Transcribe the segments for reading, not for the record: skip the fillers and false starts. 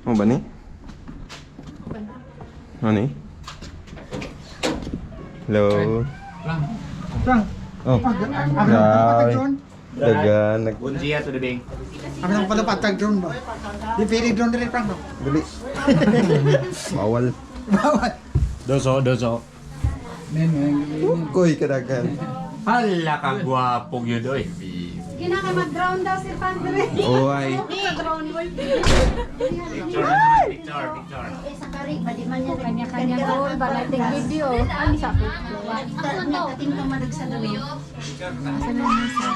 Ano ba ni? Ano ni? Hello? Frank. Oh, grabe. Dagan. Bunjia to the bing. Kami nang pala patag drone ba? Di pili drone dili Frank. Dali. Bawal. Bawal. Doso. Koy kadagan. Hala ka gwapong yun, oy. Kinaka mag-drown daw si Padre. Oh, ay. Sa-drown mo. Picture na naman, picture. Sa karig, bali man niya kanya-kanya roll, balating video. Ano sa ako? Ako na kating pamadag sa duyo. Asa na niya sa?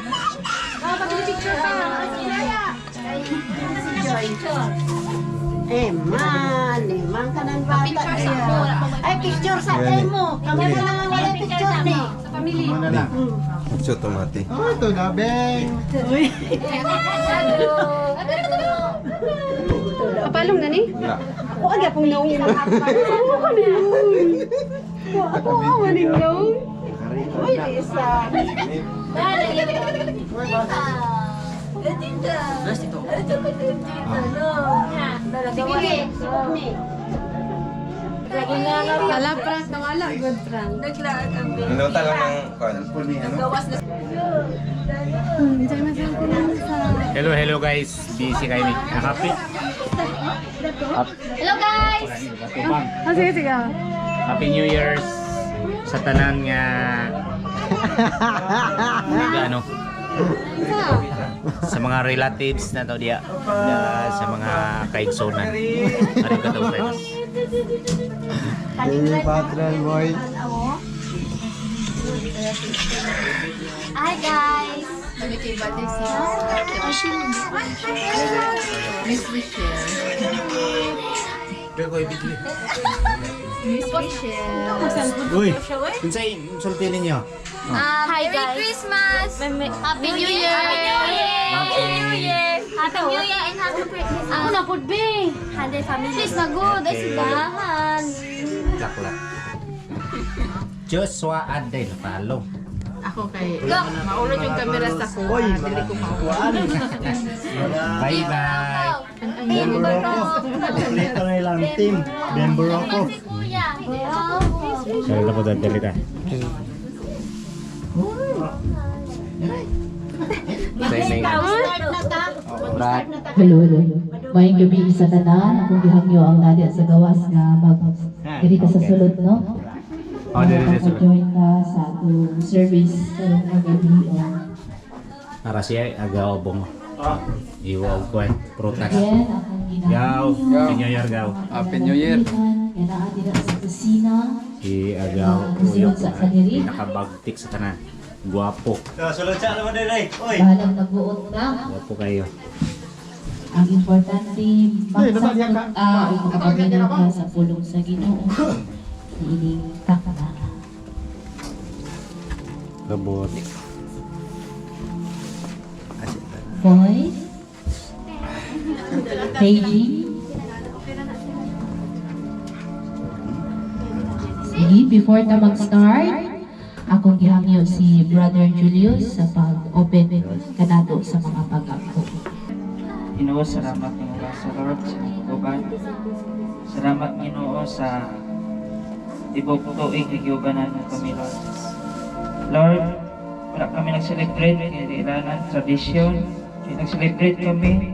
Pag-picture pa. Si Joy. Man kanan bata siya. Ay, picture sa tayo mo. Kami mo lang ang wala picture ni. Sa family. Magso tomati. Oh, ito na beng. Kapalong na ni? Wala. Ako aga pong naong ina. Ako kami naong. Ako awa ni naong. Uy, Lisa. Wala prank na wala, good prank. Ano talang ng kon? Hello guys. Busy kayo ni. Happy. Hello guys! Sige. Happy New Year's sa tanan nga ano sa mga relatives na to diya sa mga kaigsonan. Arigatou gozaimasu. Hey, patron boy. Hi guys! Miss Michelle. Miss Michelle. Uy, kinsay sulti ninyo? Hi guys! Merry Christmas! Happy New Year! Happy New Year! Happy New Year and Happy Christmas! Ako na po, be! Handay family. Please, magod. Ay, sigahan. Laklak. Joshua Aden Palo. Ako kay maulod yung camera sa ko. Dili ko mauwa. Bye bye. Member ako. Kompleto na ilang team. Member ako. Si Kuya. Sorry na po dahil dalita. Start na ta. Start na ta. Hello. Mayong gabi sa tanan, akong gihangyo ang nadia sa gawas nga diri ka sa sulod, no? Oh, dili Join ka sa atong service sa gabi. Para siya aga obong. Iwa ko protas. Again, akong Gaw, ginahangyo. New Year gaw. Happy New Year. Kaya naati na sa kusina. Si agaw uyok nakabagtik sa tanan. Guwapo. Bahalang nagbuot na. Guwapo kayo. Ang importante, magsakot makapagaling ka sa pulong sa Ginoo. Ining takda. Labot. Boys, paging. Sige, before ta mag-start, akong gihangyo si Brother Julius sa pag-open kanato sa mga pag-ako. Ginoo, salamat Ginoo sa Lord sa tuban. Salamat Ginoo sa tibok tuig nga giubanan mo kami Lord. Lord, wala kami nag-celebrate kay ilanan tradisyon. Nag-celebrate kami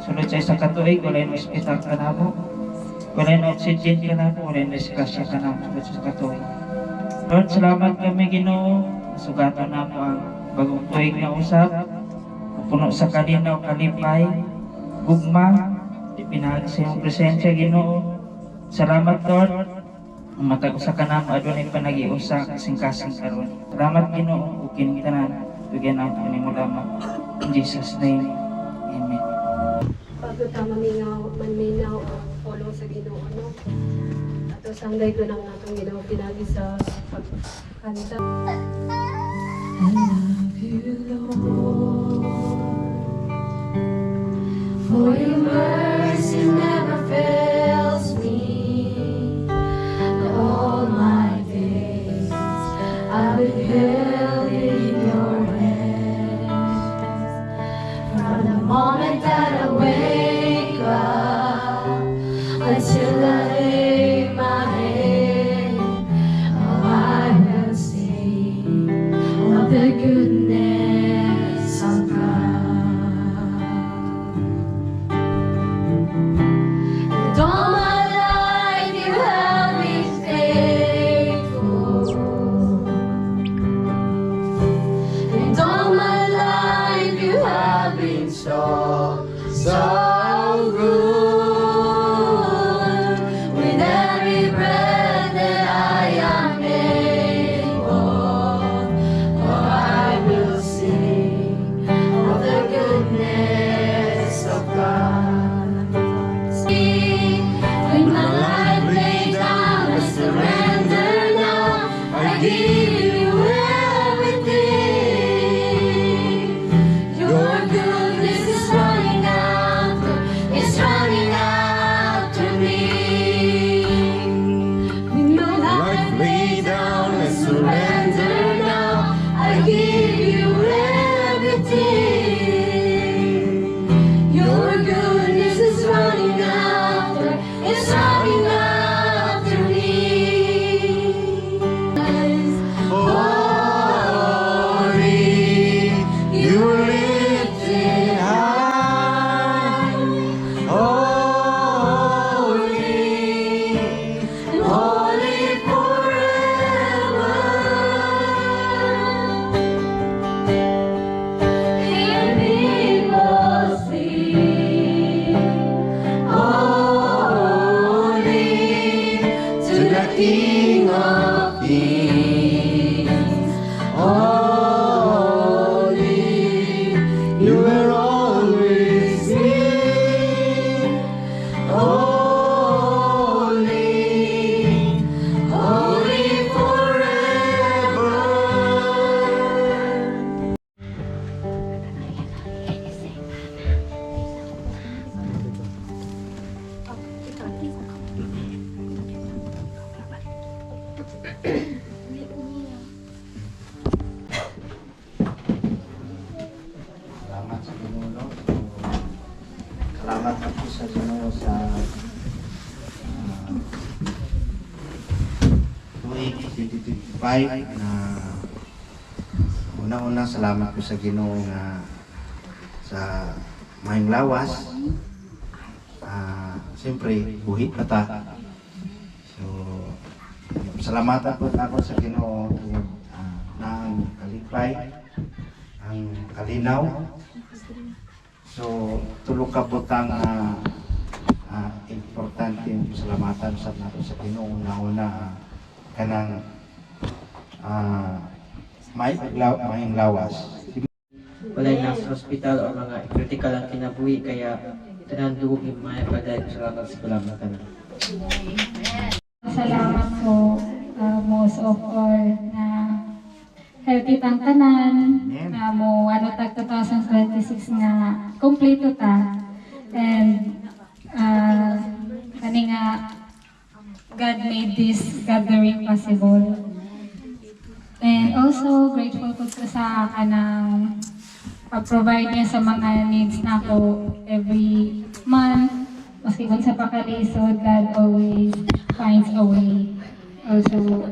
sulod sa isang katuig, wala yung hospital ka na mo. Wala yung oxygen ka na mo, wala yung disgrasya ka na mo sulod sa katuig. Lord, salamat kami Ginoo. Sugatan na mo ang bagong tuig na usap. Puno sa kalinaw, kalipay, gugma, ipinahagi sa iyong presensya, Ginoo. Salamat, Lord. Ang matag-usa ka na mo, adunay panag-iusa, kasing-kasing karon. Salamat, Ginoo, ukin tanan, tugyan ang mo lamang. In Jesus' name, Amen. Pagod ka maminaw ang follow sa Ginoo, no? Ato sanday ko nang natong Ginoo pinagi sa pagkanta. I love you, Lord, for your mercy never fails me. All my days I've been held in your hands. From the moment that I wake up King of Kings. Holy, you will always be. Holy, holy forever. Salamat sa Ginoo. Salamat ako sa Ginoo sa tuig 2025 na una-una salamat ko sa Ginoo nga sa mahing lawas. Siyempre, buhit na ta. So, salamatan po ako sa Ginoo na ang kalipay, ang kalinaw. So, tulog ka po tang importante yung salamatan sa nato sa Ginoo una kanang mahing lawas. Walay nasa hospital o mga critical ang kinabuhi kaya tanan dugi may paday salamat sa kalamatan. Salamat po most of all na healthy tang tanan na mo ano tag 2026 na kompleto ta and kani nga God made this gathering possible. And also grateful po ko sa kanang pag-provide niya sa mga needs na ako every month. Maski kung sa pakalisod, God always finds a way. Also,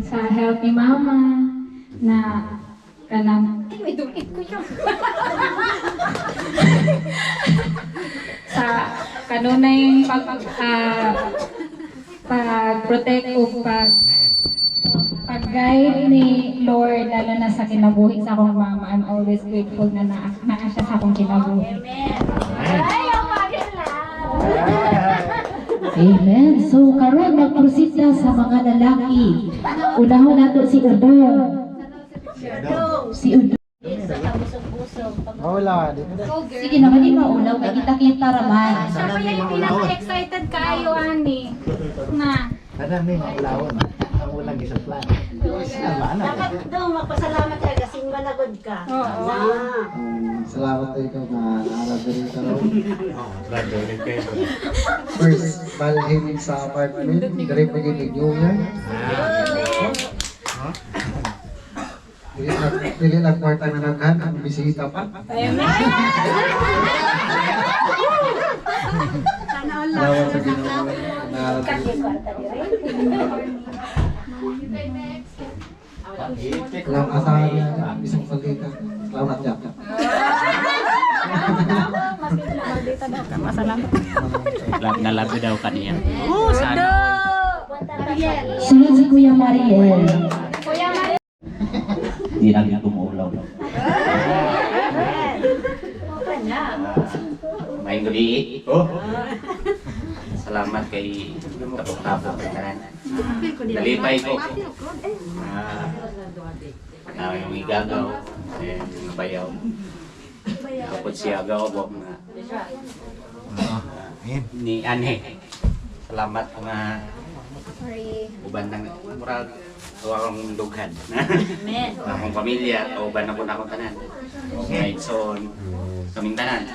sa health ni Mama na kanang may dumit ko yun. Sa kanunay pag-protect o pag-guide ni Lord, lalo na sa kinabuhi sa akong mama. I'm always grateful na naa siya sa akong kinabuhi. Amen. So karon mag-proceed na sa mga lalaki. Unahon nato si Udong. Si Udong. Wala. Sige naman yung maulaw, may kita-kita raman. Siya pa yung pinaka-excited kayo, Ani. Na. Kada may maulawon. Ang ulang isang plan. Dapat daw magpasalamat ka kasi malagod ka. Salamat tayo ikaw na naaradarin ka rin. First, balhin sa apartment. Dari pa yung New Year. Dili na kwarta na naghan. Ang bisita pa. Salamat sa Ginoo. Walang asahan na isang salita. Salamat niya. Nalabi daw kaniya. Sana. Sunod si Kuya Mariel. Hindi na tumulaw. May gabi. Salamat kay tapok-tapok ng kanan. Nalipay ko. Yung igagaw. Yung bayaw. Kapag siya agaw ko nga. Ni Ane. Salamat mga uban ng murag. Akong dughan. Akong pamilya. Uban na po na akong tanan. Kahit son. Kaming tanan.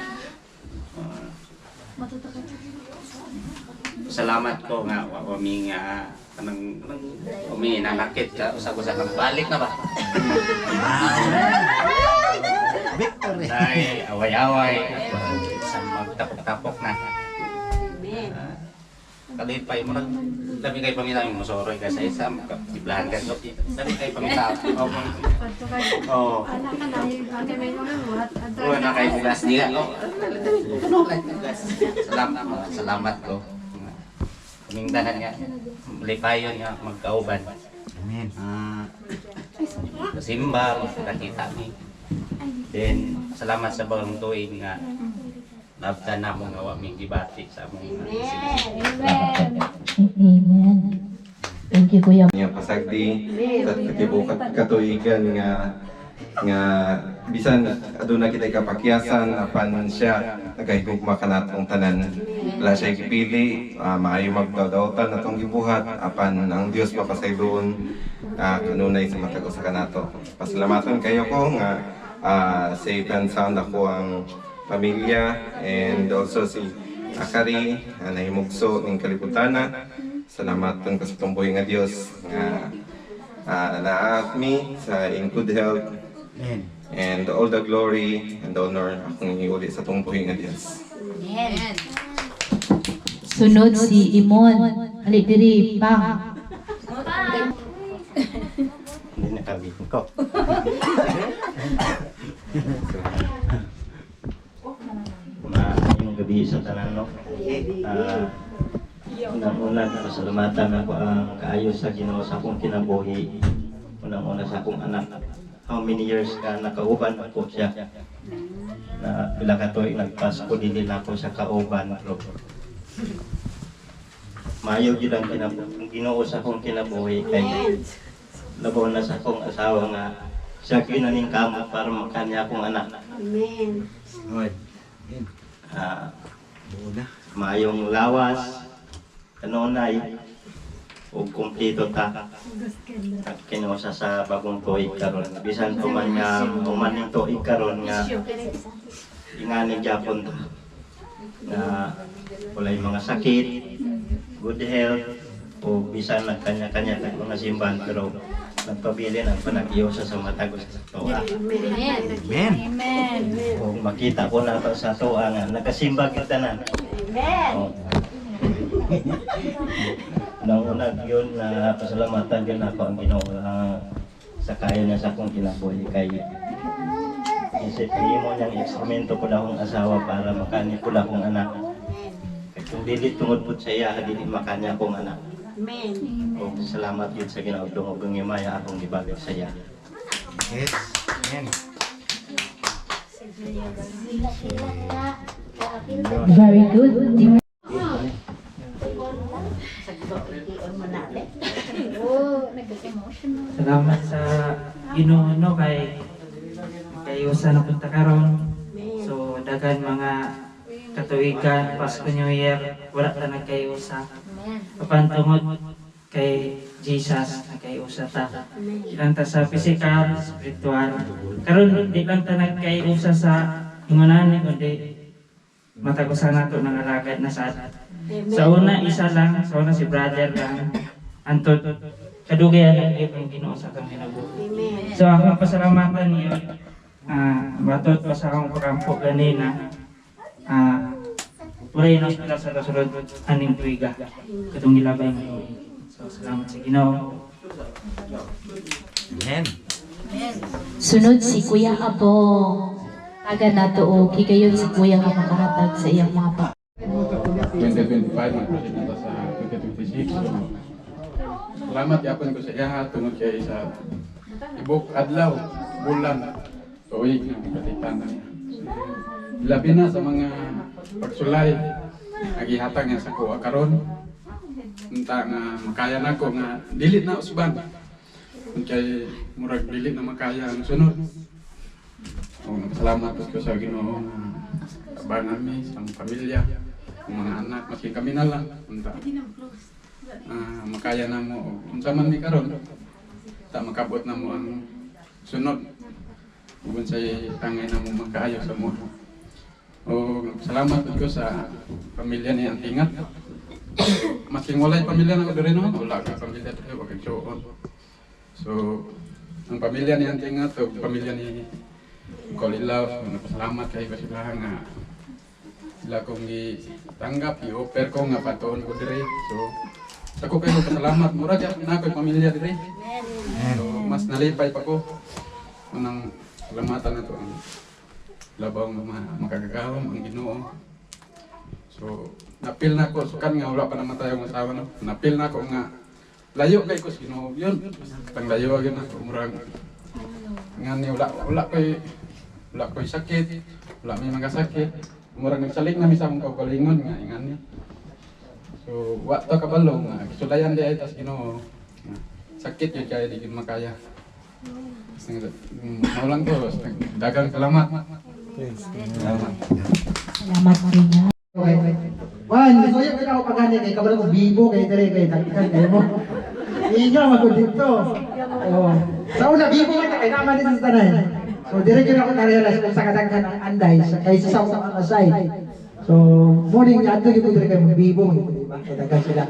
Salamat ko nga kami nga kami nanakit ka usag-usag ng balik na ba? Victory. Ay away-away sa magtapok-tapok na. Kalipay mo nang dami kay pamilya yung musoroy ka sa isa tiblahan ka dami kay pamilya. Oh. Anak ka na yung may mga Na kay bugas niya. Salamat ko. Kaming tanan nga, lipayon nga magkauban. Amen. Simba, makakita ni. Then, salamat sa bagong tuig nga Labdan na mong gawa ming gibati sa among Amen. Amen. Thank you, Kuya. Nga pasagdi sa tibukat katuigan nga bisan aduna kita kapakyasan apan siya nagahigugma kanatong tanan. Wala siya gipili, maayo magdawdawtan atong gibuhat apan ang Dios mapasayloon kanunay sa matag usa kanato. Pasalamatan kayo ko nga safe and sound ako ang pamilya and also si Akari nahimugso ning kalibutana. Salamaton ko sa tumbuhi nga Dios nga naat mi sa in good health. And all the glory and honor akong iuli sa tumbuhi nga Dios. Amen. Sunod si Imon. Ali diri pa. Hindi na kami ko. Maayong gabi sa tanan no. Unang-una pasalamatan ako ang kaayo sa Ginoo sa akong kinabuhi. Unang-una sa akong anak. How many years ka nakauban ako siya? Na pila ka tuig nagpasko dili na ako sa kauban. Maayo gyud ang Ginoo sa akong kinabuhi kay labaw na sa akong asawa nga siya kinaning kamo para makanya akong anak. Amen. Maayong lawas, kanunay, o kumpleto ta. Kinusa sa bagong tuig karon. Bisan pa man nga umaning tuig karon nga ingani gyapon ta. Na walay mga sakit, good health, o bisan nagkanya-kanya tag mga simbahan pero nagpabili ng panag-iyosa sa matagos sa tuwa. Amen. Amen. Amen. Kung makita ko na to sa tuwa nga nakasimba kita na. Amen. Unang-una yun na pasalamatan yun ako ang Ginoo sa kaya niya sa akong kinabuhi kay isipin mo niyang instrumento ko na akong asawa para makani ko na akong anak. Kaya kung dili tungod po sa iya, dili makanya akong anak. Amen. O salamat yun sa Ginoo tungod ang imaya akong ibalik sa iya. Yes. Amen. Very good. Salamat sa Ginoo no kay usa na punta karon. So dagan mga katuigan Pasko New Year wala ta nagkayusa. Apan tungod kay Jesus nagkayusa ta. Ilang ta sa physical, spiritual. Karon di lang ta nagkayusa sa ingunan kundi matagusan nato ng alagad na sa sa una isa lang, sa una si brother lang. Antot kadugayan ang iyong Ginoo sa kang kinabuhi. So ako pasalamatan niyo batot pa sa akong pagkampo ganina. Pulay na sila sa kasunod aning tuiga katong gilabay ngayon. So salamat sa Ginoo. Amen. Sunod si Kuya Apo. Taga nato o kigayon si Kuya nga makahatag sa iyang mga pa. 2025 magpresidenta sa 2026. Salamat yapon ko sa iya tungod kay sa ibok adlaw bulan tuig nga gikatikan na niya. Labi na sa mga pagsulay nagihatag niya sa kuha karon unta nga makaya nako nga dili na usban kay murag dili na makaya ang sunod. Salamat ko sa Ginoo nga abangan mi sa pamilya, mga anak, maski kami na lang unta makaya na mo unsa man mi karon ta makabot na mo ang sunod kung say tangay na mo makaayo sa mo. O salamat ko sa pamilya ni Antingat. Masing walay pamilya na ko diri no, wala ka pamilya diri wa kay suon. So ang pamilya ni Antingat o pamilya ni Kolilaw, nagpasalamat kay ko sila nga sila kong gitanggap, i-offer ko nga patuon ko diri. So ako kayo pasalamat mura gyud na ko'y pamilya diri. So mas nalipay pa ko unang salamatan na to ang labaw nga makagagawom ang Ginoo. So napil na ko sukan nga wala pa namatay ang asawa no. Napil na ko nga layo kay ko sa Ginoo. Yun, tang layo gyud na ko murag ngani wala ko'y sakit, wala may mga sakit. murag nagsalig na mi sa akong kaugalingon nga ingan niya. So wa to kabalo nga sulayan di ay tas Ginoo. Sakit yun kaya di gid makaya. Maulang ko, dagang salamat. Salamat. Salamat rin niya. Wan, gusto niya ako pagani kay kabalo ko bibo kay dire kay takkan kay mo. Inyo magud dito. Oh. Sa una bibo man kay naman din sa tanan. So dire gyud ako na-realize kung sa kadaghan ang anday sa kaysa sa mga side. So morning adto gyud dire kay bibo kay daghan sila.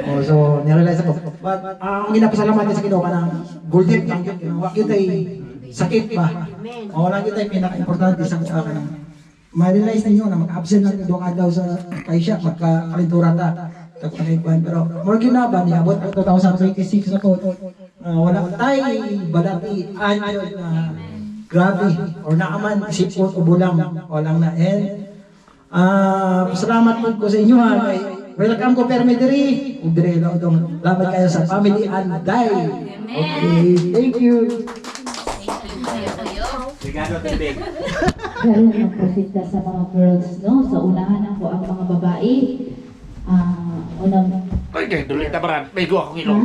Oh, so na-realize ako. But ang ginapasalamat sa Ginoo kanang golden lang gyud. Wa gyud tay sakit ba. Oh, lang gyud tay pinaka-importante sa kanang ma-realize ninyo na mag-absent lang yung daw sa kaisya, magkakalintura ta. Pero more ginaban niya, about 2026 ako, wala tayo balati, anyo na grabe, or naaman, sipot o bulang, walang na. And salamat po ko sa inyo ha, welcome ko permittery, udre na udong, lamat kayo sa family Anday. Okay, thank you. Pero magprofita sa mga girls, no? Sa unahan ako ang mga babae. Unang... Ay, kaya dulit na parang. May 2 akong ilong.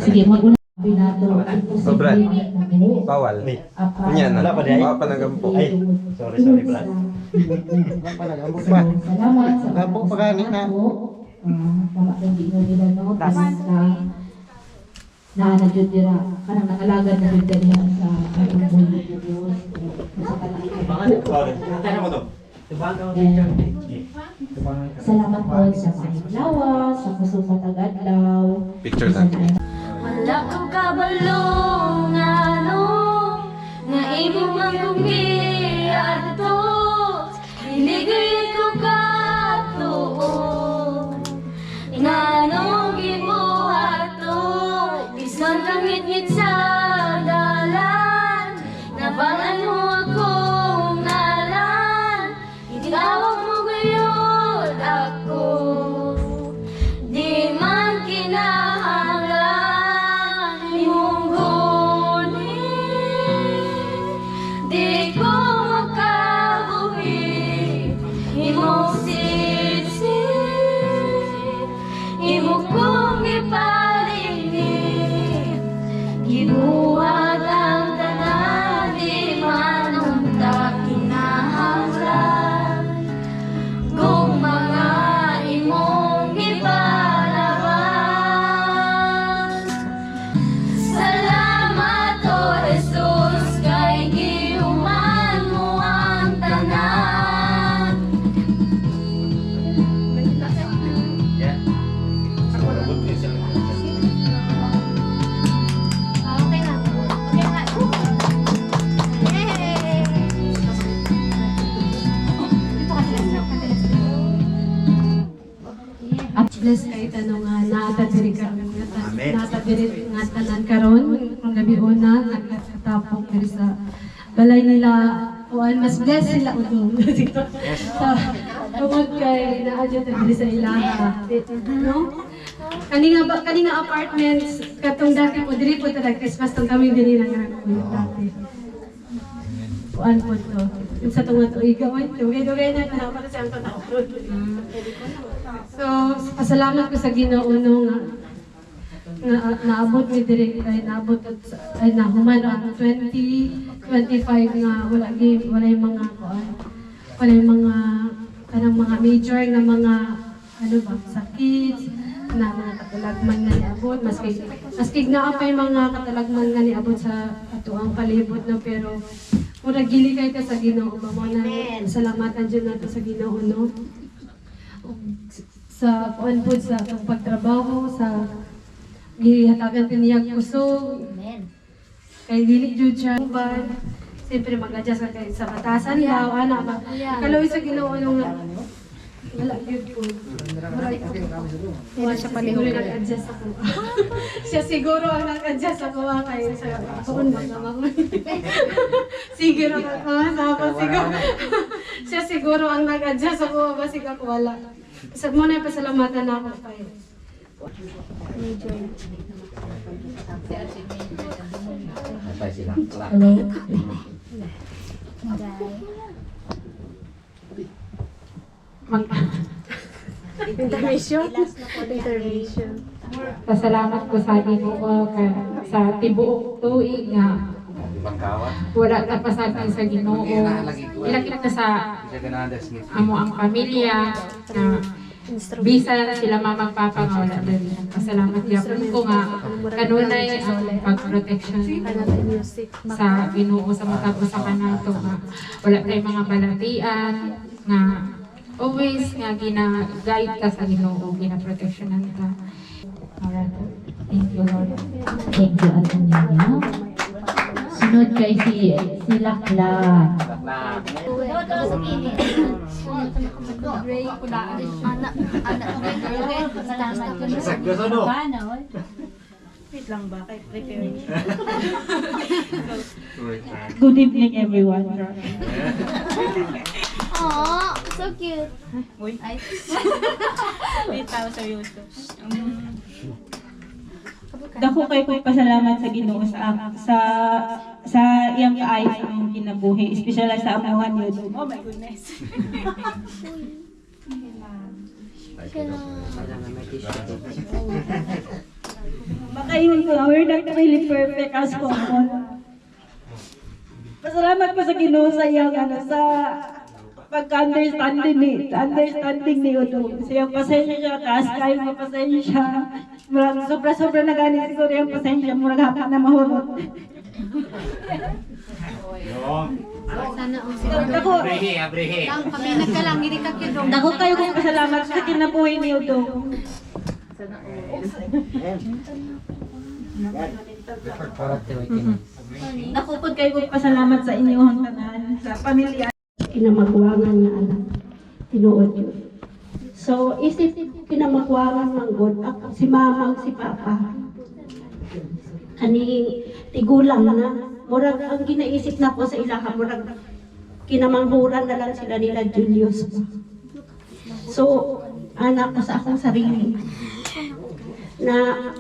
Sige, mag-una. Binato. Oh, Brad. Bawal. Yan na. Wala pa nagampo. Ay, sorry, Brad. Salamat sa Gampo pagani na. Pamakindi nyo nila, no? Na jud dira kanang nangalagan na jud diha sa atong buhay ng Diyos sa kalainan. Salamat po sa mga lawas, sa kusuma tagadlaw. Picture lang. Wala ko kabalong ano nga imo manggugi ato iligay ko katuo nganong gibuhato bisan langit-ngit sa dalan nabangan mo akong nalan itawag mo gayud ako di man kinahanglan imong gunin di ko makabuhi imong sisip imo kong ipalini gibuhat ang tanan di man unta kinahanglan kung mga imong ipalaban. Salamat o Jesus kay gihuman mo ang tanan. Okay na. Okay na. Bless kay tanong nga naata diri karon naata diri nga tanan karon kung gabi una nagkatapok diri sa balay nila kuan mas bless sila udong tungod kay naadyo diri sa ilaha no kaninga apartments katong dati po diri po talaga Christmas tong kami diri nang dati kuan po to sa tungod tuiga oy dugay na para sa ang tao. So, pasalamat ko sa Ginoo nga naabot mi diri ay naabot ay nahuman ang 2025 nga wala yung mga kuan wala yung mga kanang mga major na mga ano ba sakit na mga katalagman nga niabot maski naa pa yung mga katalagman nga niabot sa atuang palibot no pero mura gili kay ka sa Ginoo mo na salamatan jud nato sa Ginoo no sa kuan po sa pagtrabaho sa gihatagan tiniyag kusog kay dili jud siya ban siyempre mag-adjust ka kay sa batasan daw ana ba kaloy sa Ginoo nga wala gyud po wala siya palihog nag-adjust ako siya siguro ang nag-adjust ako kay sa kuon magmamang siguro siya siguro ang nag-adjust ako basig ako wala sa mo na pasalamatan ako kay Patay sila. Hello. Intermission? Intermission. Pasalamat ko sa Ginoo sa tibuok tuig nga wala na pasabi sa Ginoo. Ilakit na sa amo ang pamilya na bisan sila mamang papa nga wala na rin. Pasalamat yapon ko nga kanunay ang pag-protection sa Ginoo sa matapos sa kanato nga wala tayong mga balatian nga always nga gina-guide ka sa Ginoo, gina-protectionan ka. Alright. Thank you, Lord. Thank you, Ate Nina. Sunod kay si Lakla. Wait lang ba? Kay prepare. Good evening, everyone. Aww, so cute. Uy. Ay. Wait, tao seryoso. Dako kay ko pasalamat sa Ginoo sa iyang kaayos ang kinabuhi, espesyal sa amuhan yun. Oh my goodness. Makaingon ko, we're not really perfect as common. Pasalamat ko sa Ginoo sa iyang sa pagka-understanding ni Udo. Sa iyang pasensya siya, taas kayo mga pasensya. Sobra-sobra na ganit siguro yung pasensya, murag hapa na mahurot. Dako kayo kong pasalamat sa kinabuhi ni Udo. Nakupod kayo kong pasalamat sa inyong tanan, sa pamilya. Kinamagwangan nga anak. Tinuod yun. So, isip kinamagwangan ng God, ako, si mamang, si papa. Kaning tigulang na. Murag ang ginaisip na ko sa ilaha, murag kinamanghuran na lang sila nila Julius. So, anak ko sa akong sarili. Na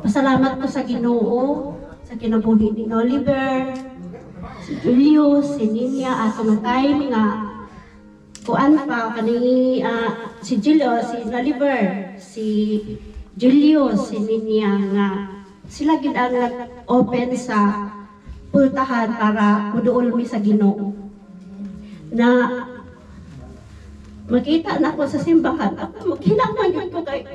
pasalamat ko sa Ginoo, sa kinabuhi ni Oliver, si Julius, si Ninya, at mga time nga kuan pa kani si Julius, si Oliver, si Julius, si Ninya nga sila gid ang nag-open sa pultahan para muduol mi sa Ginoo. Na makita na ako sa simbahan, ako maghinangman yun ko kay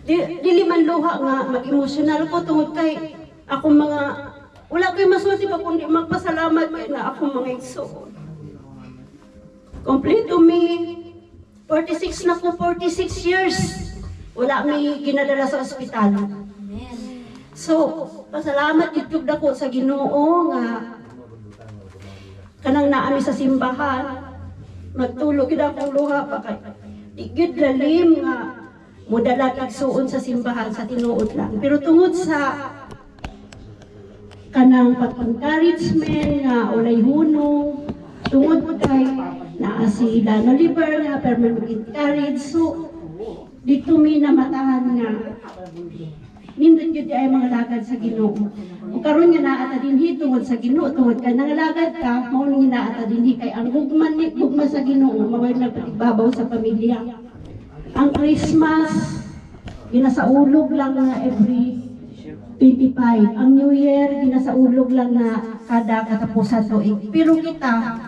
dili man luha nga mag-emotional ko tungod kay ako mga wala ko'y masusi pa kundi magpasalamat kay na ako mga igsoon. Complete to me, 46 na ko, 46 years. Wala may ginadala sa ospital. So, pasalamat itug dako sa Ginoo nga kanang naami sa simbahan. Magtulog gid akong luha pa kay di gid lalim nga mudala igsuon sa simbahan sa tinuod lang. Pero tungod sa kanang pag-encouragement nga ulay hunong tungod kay naa sila na liber nga pero mag-encourage. So dito mi namatahan nga nindot gyud ay mga lagad sa Ginoo. O karon nga naata dinhi tungod sa Ginoo, tungod kay nangalagad ka mao ni naata dinhi kay ang gugma sa Ginoo maway nagpatibabaw sa pamilya. Ang Christmas ginasaulog lang na every 25. Ang New Year ginasaulog lang na kada katapusan tuig. Pero kita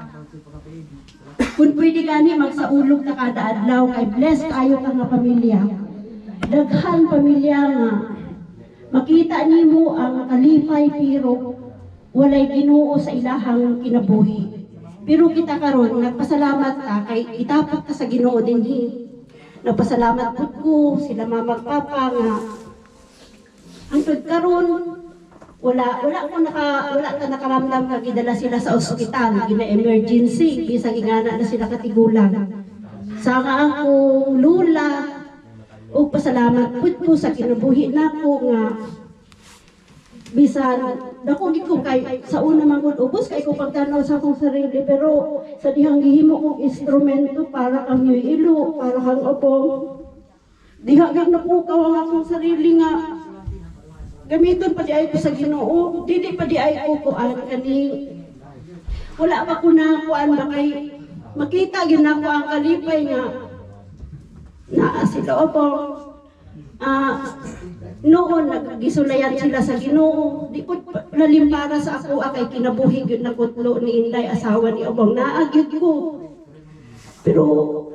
kung pwede gani magsaulog ta kada adlaw kay blessed kayo ka nga pamilya. Daghan pamilya nga makita nimo ang kalipay pero walay Ginoo sa ilahang kinabuhi. Pero kita karon nagpasalamat ta kay itapat ka sa Ginoo dinhi. Nagpasalamat pud ko sila mama papa nga hangtod karon wala ta nakaramdam nga gidala sila sa ospital, gina emergency bisag ingana na sila katigulang. Sa akong lula ug pasalamat pud ko sa kinabuhi nako nga bisan dako gid ko kay sa una man gud ubos kay ko pagtanaw sa akong sarili pero sa dihang gihimo kong instrumento para kang ilo para kang opong diha gid napukaw ang akong sarili nga gamiton pa di ay ko sa Ginoo dili pa di ay ko kuan kani wala pa ko nakuan ba kay makita gyud nako ang kalipay nga naa sila opo. Noon nagisulayan sila sa Ginoo, di ko lalim para sa ako kay kinabuhi gyud na kutlo ni Inday asawa ni Obong, naagyud ko. Pero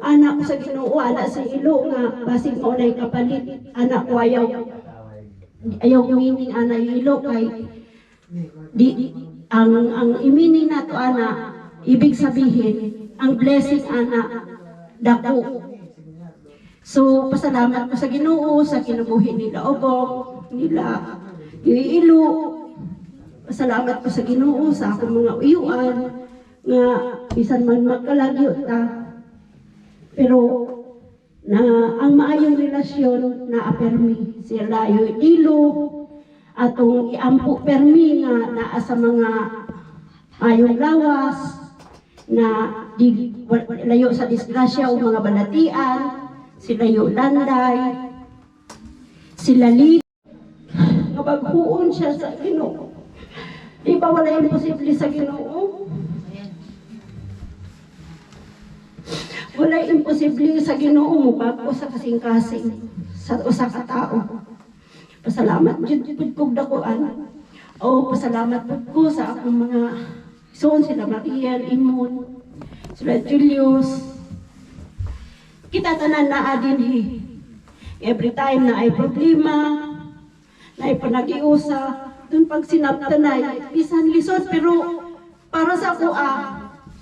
anak ko sa Ginoo, ana sa ilo nga basig mo nay kapalit, anak ko ayaw meaning ana ilo kay di ang imining nato ana ibig sabihin ang blessing ana dako. So, pasalamat ko sa Ginoo, sa kinabuhi nila Obong, nila Ilo. Pasalamat ko sa Ginoo, sa akong mga uyuan, nga bisan man magkalagyo ta. Pero, ang maayong relasyon na apermi, sila yung Ilo, atong iampo permi nga naa sa mga ayong lawas, na layo sa disgrasya o mga balatian, sila yung landay, sila lito, nabaghuon siya sa Ginoo. Di ba wala imposible sa Ginoo? Wala imposible sa Ginoo mo bago sa kasing-kasing sa usa ka tao. Pasalamat jud kog dakuan. O pasalamat pud ko sa akong mga son, sila Maria, Imon, sila Julius. Kita tanan na adinhi. Every time na ay problema, na ay panagiusa, dun pag sinaptanay, bisan lisod, pero para sa ako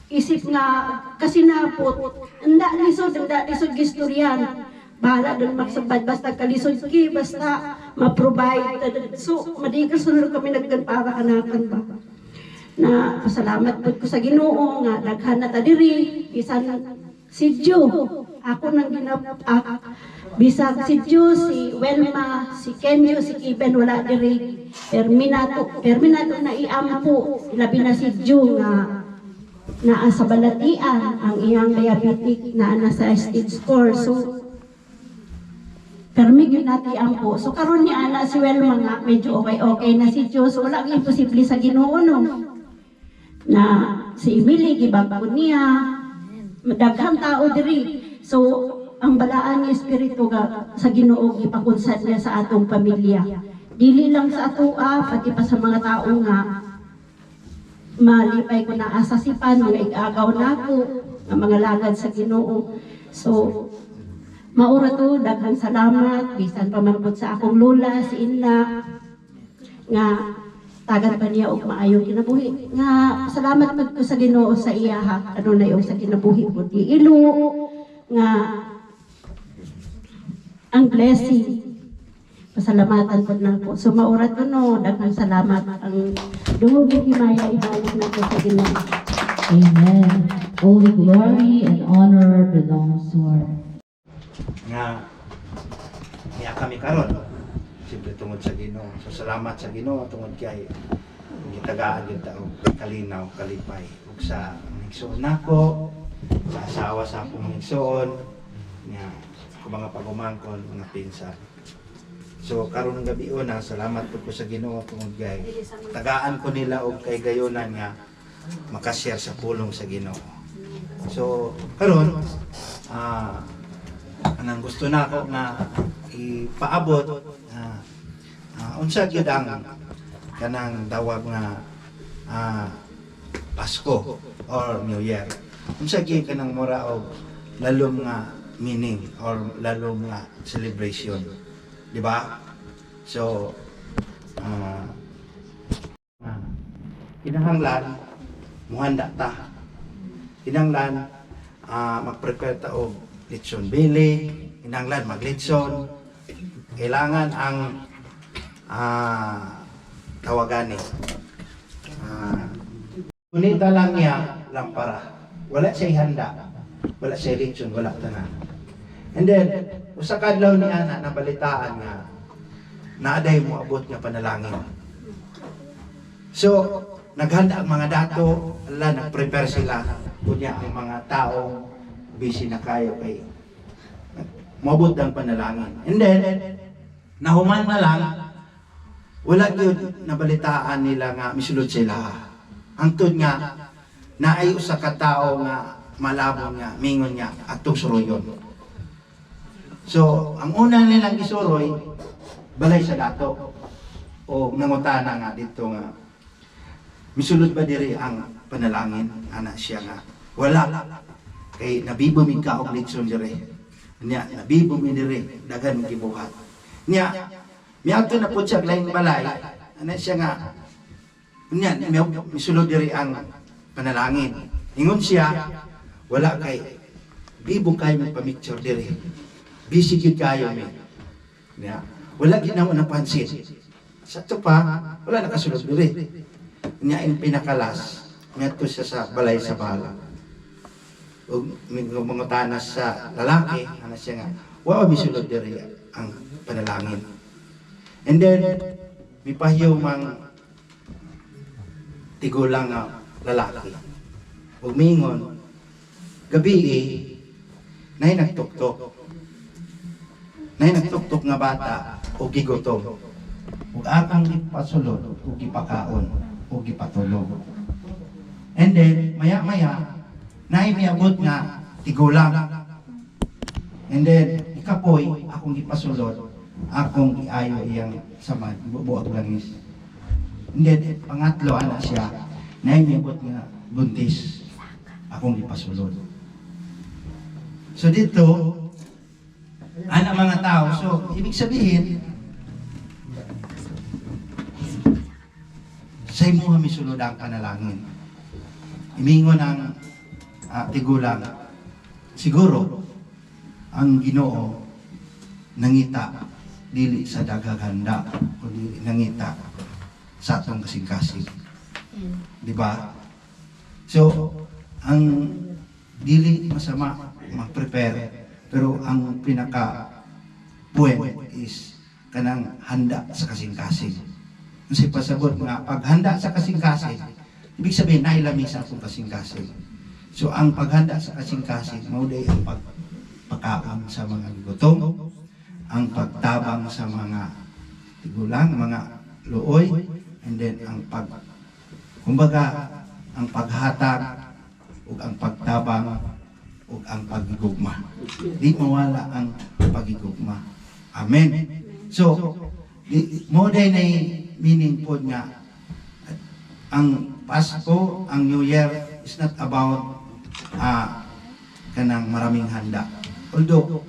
isip nga kasinapot, anda lisod gistoryan. Bahala dun magsabad, basta kalisod ki, basta ma-provide. So, madigal sunod kami nagganpara kanakan ba. Na pasalamat po ko sa Ginoo nga daghan na ta diri, bisan si Joe. Ako nang bisag si Joe, si Welma, si Kenyo, si Kiben wala diri. Perminato na iampo, labi na si Joe nga naa sa balatian ang iyang diabetic na nasa stage 4. So permi gyud natin iampo. So karon ni ana si Welma nga medyo okay na si Joe. So wala gyud imposible sa Ginoo no. Na si Emily gibagko niya, daghang tao diri. So, ang balaan ni Espiritu sa Ginoo gipakunsad niya sa atong pamilya. Dili lang sa ato pati pa sa mga tao nga malipay ko na asasipan, mga igagaw nako, ang mga lagad sa Ginoo. So, maura to, daghang salamat, bisan pamangkot sa akong lola, si Inna, nga tagan pa niya og maayong kinabuhi. Nga, salamat po ko sa Ginoo sa iya ano na yung sa kinabuhi po di Ilo, nga ang blessing pasalamatan po na po. So maurat ko no, daghang salamat ang dungog yung himaya ibalik na po sa Ginoo. Amen. All the glory and honor belongs to our Nga niya kami karon siyempre tungod sa Ginoo. So salamat sa Ginoo tungod kay gitagaan gyud ta og kalinaw, kalipay ug sa igsoon nako, sa asawa sa akong igsoon nga kung mga pagumangkon, mga pinsan. So karon gabi na salamat pud ko sa Ginoo tungod kay tagaan ko nila og kay gayonan nga makashare sa pulong sa Ginoo. So karon anang gusto nako nga ipaabot unsa gyud ang kanang dawag nga Pasko or New Year. Unsa gyud kanang mura og lalom nga meaning or lalom nga celebration. Di ba? So kinahanglan muhanda ta. Kinahanglan mag-prepare ta og lechon bili, kinahanglan maglechon. Kailangan ang tawagan unita lang niya lampara. Wala siya handa. Wala siya lechon, wala tanan. And then, usa kadlaw ni ana nabalitaan nga naaday mo abot nga panalangin. So, naghanda ang mga dato, nagprepare sila. Kunya ang mga tao busy na kayo kay maabot ang panalangin. And then, nahuman na lang, wala yun nabalitaan nila nga misulod sila. Ang tud nga, naay usa ka tawo nga malabo nga mingon nga atong suroyon. So ang una nilang gisuroy balay sa dato o nangutana nga dito nga misulod ba diri ang panalangin ana siya nga wala kay nabibo mi ka og litson diri nya nabibo mi diri daghan gibuhat nya miadto na pud siya lain balay ana siya nga nya misulod diri ang panalangin ingon siya wala kay bibo kay magpa-picture diri busy gyud kayo mi nya wala ginawa na pansin sa to pa wala nakasulod diri nya in pinakalas miadto siya sa balay sa bala ug mangutanas sa lalaki ana siya nga wa misulod diri ang panalangin and then mipahiyaw mang tigulang nga lalaki ug mingon gabi nay nagtuktok nga bata o gigutom ug akong gipasulod ug gipakaon ug gipatulog and then maya-maya nay miabot nga tigulang and then ikapoy akong gipasulod akong giayo iyang samad bubuak langis and then pangatlo ana siya nay miabot nga buntis akong gipasulod. So dito ana mga tao, so ibig sabihin sa imo misulod ang panalangin. Imingon ang tigulang siguro ang Ginoo nangita dili sa daghaganda kundi nangita sa atong kasing-kasing. Di ba? So ang dili masama mag-prepare pero ang pinaka point is kanang handa sa kasing-kasing. Kasi pasabot nga paghanda sa kasing-kasing ibig sabihin nailami sa atong kasing-kasing. So ang paghanda sa kasing-kasing mao day ang pagpakaon sa mga gutom, ang pagtabang sa mga tigulang, mga luoy, and then ang kumbaga ang paghatag ug ang pagtabang ug ang pagigugma. Di mawala ang pagigugma. Amen. So mo day nay meaning po nga ang Pasko, ang New Year is not about kanang maraming handa. Although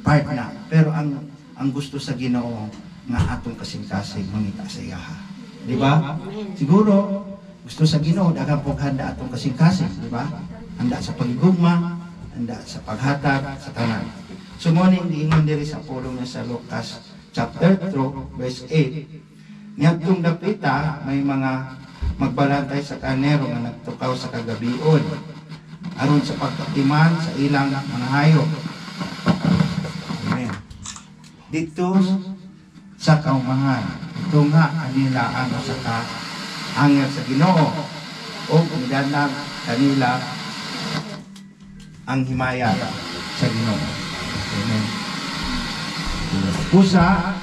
part na, pero ang gusto sa Ginoo nga atong kasing-kasing mangita sa iyaha. Di ba? Siguro gusto sa Ginoo daghang pog handa atong kasing-kasing, di ba? Handa sa pagigugma, handa sa paghatag sa tanan. So mo ning giingon diri sa pulong niya sa Lucas chapter 2 verse 8. Niadtong dapita may mga magbalantay sa kanero nga nagtukaw sa kagabion aron sa pagkatiman sa ilang mga hayop. Amen. Dito sa kaumangan tunga kanila ang sa angel sa Ginoo o midanag kanila ang himaya sa Ginoo. Amen. Pusa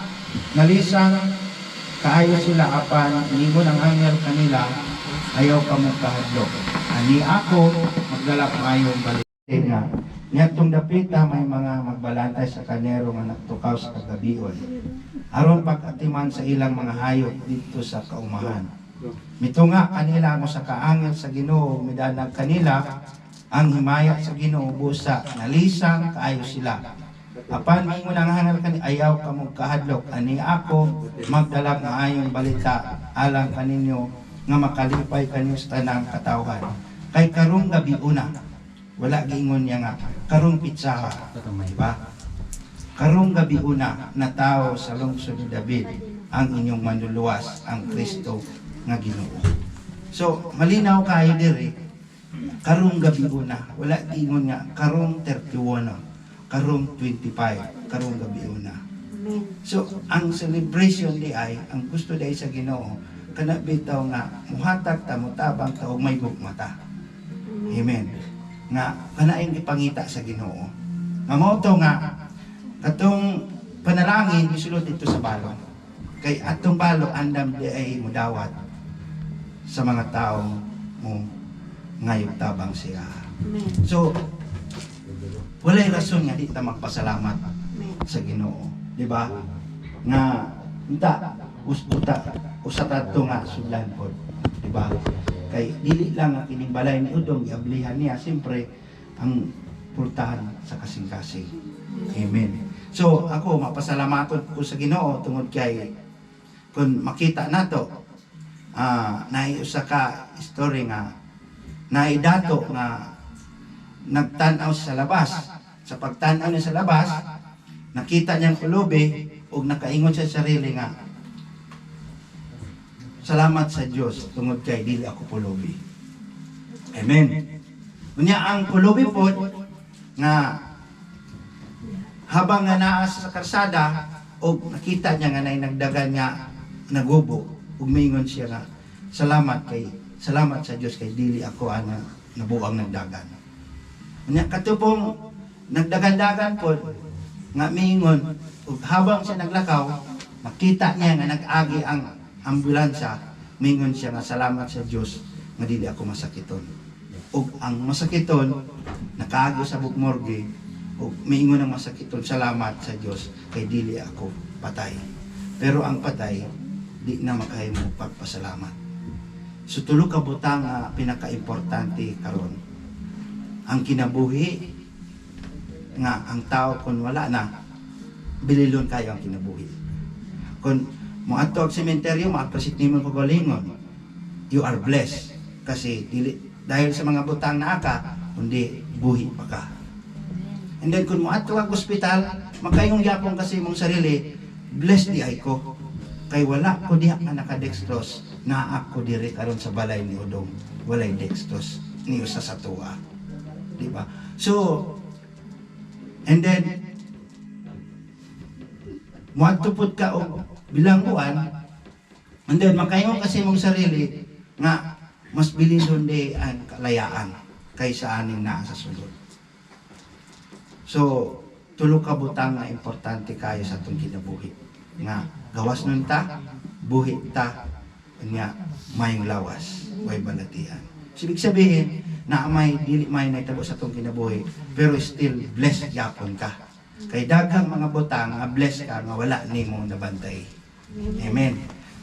nalisang kaayo sila apan ningon ang angel kanila ayaw ka mong kahadlok. Ani ako magdala kayong balik nga. Niadtong dapita may mga magbalantay sa kanero nga nagtukaw sa kagabion. Aron pag-atiman sa ilang mga hayop dito sa kaumahan. Mitunga kanila mo sa kaangel sa Ginoo midanag kanila ang himaya sa Ginoo busa nalisang kaayo sila. Apan mingon ang angel kanila ayaw ka mong kahadlok. Ani ako magdala maayong balita alang kaninyo nga makalipay kanyo sa tanang katawhan. Kay karong gabi una, wala gingon niya nga, karong pitsaha, diba? Karong gabi una, na tao sa lungsod ni David, ang inyong manluluwas, ang Kristo nga Ginoo. So, malinaw kayo diri, karong gabi una, wala gingon nga, karong 31, karong 25, karong gabi una. So, ang celebration di ay, ang gusto di sa Ginoo, kana bitaw nga muhatag ta mutabang ta og may gugmata. Amen. Nga kanaing ipangita sa Ginoo. Nga mao to nga katong panalangin gisulod dito sa balon. Kay atong balo andam di ay mudawat sa mga taong mo ngayong tabang siya. So, walay rason nga di ta magpasalamat sa Ginoo, di ba? Nga unta usa tadto nga sudlan pod, di ba? Kay dili lang ang kining balay ni Udong giablihan niya, siyempre ang pultahan sa kasing-kasing. Amen. So ako mapasalamat ko sa Ginoo tungod kay kung makita nato naay usa ka story nga naay dato nga nagtan-aw sa labas. Sa pagtan-aw niya sa labas, nakita niyang pulubi ug nakaingon siya sa sarili nga salamat sa Dios tungod kay dili ako pulubi. Amen. Unya ang pulubi pod nga habang nga naa sa karsada ug nakita niya nga nay nagdagan nga nagubo ug mingon siya nga salamat sa Dios kay dili ako ana nabuang nagdagan. Unya katupong nagdagan-dagan pod nga mingon ug habang siya naglakaw nakita niya nga nag-agi ang ambulansya, mingon siya nga salamat sa Dios nga dili ako masakiton. Ug ang masakiton nakaagi sa bukmorgue ug mingon ang masakiton salamat sa Dios kay dili ako patay. Pero ang patay di na makahimo pagpasalamat. So tulo ka butang nga pinaka-importante karon. Ang kinabuhi nga ang tao kun wala na bililon kayo ang kinabuhi. Kun moadto og sementeryo maapresit nimo og galingon, you are blessed kasi dahil sa mga butang na aka kundi buhi pa ka. And then kun moadto og ospital makayong yapon kasi mong sarili blessed di ay ko kay wala ko diha nga nakadextrose na ako diri karon sa balay ni Udong walay dextrose ni usa sa tuwa, di ba? So and then muadtupod ka og bilangguan and then makaingon kasi mong sarili nga mas bilindon di ang kalayaan kaysa aning naa sa sulod. So tulo ka butang nga importante kayo sa atong kinabuhi nga gawas nun ta buhi ta nga mayong lawas way balatian. So, ibig sabihin na may dili may naitabo sa atong kinabuhi pero still blessed gyapon ka kay daghang mga butang nga blessed ka nga wala nimo nabantay. Amen.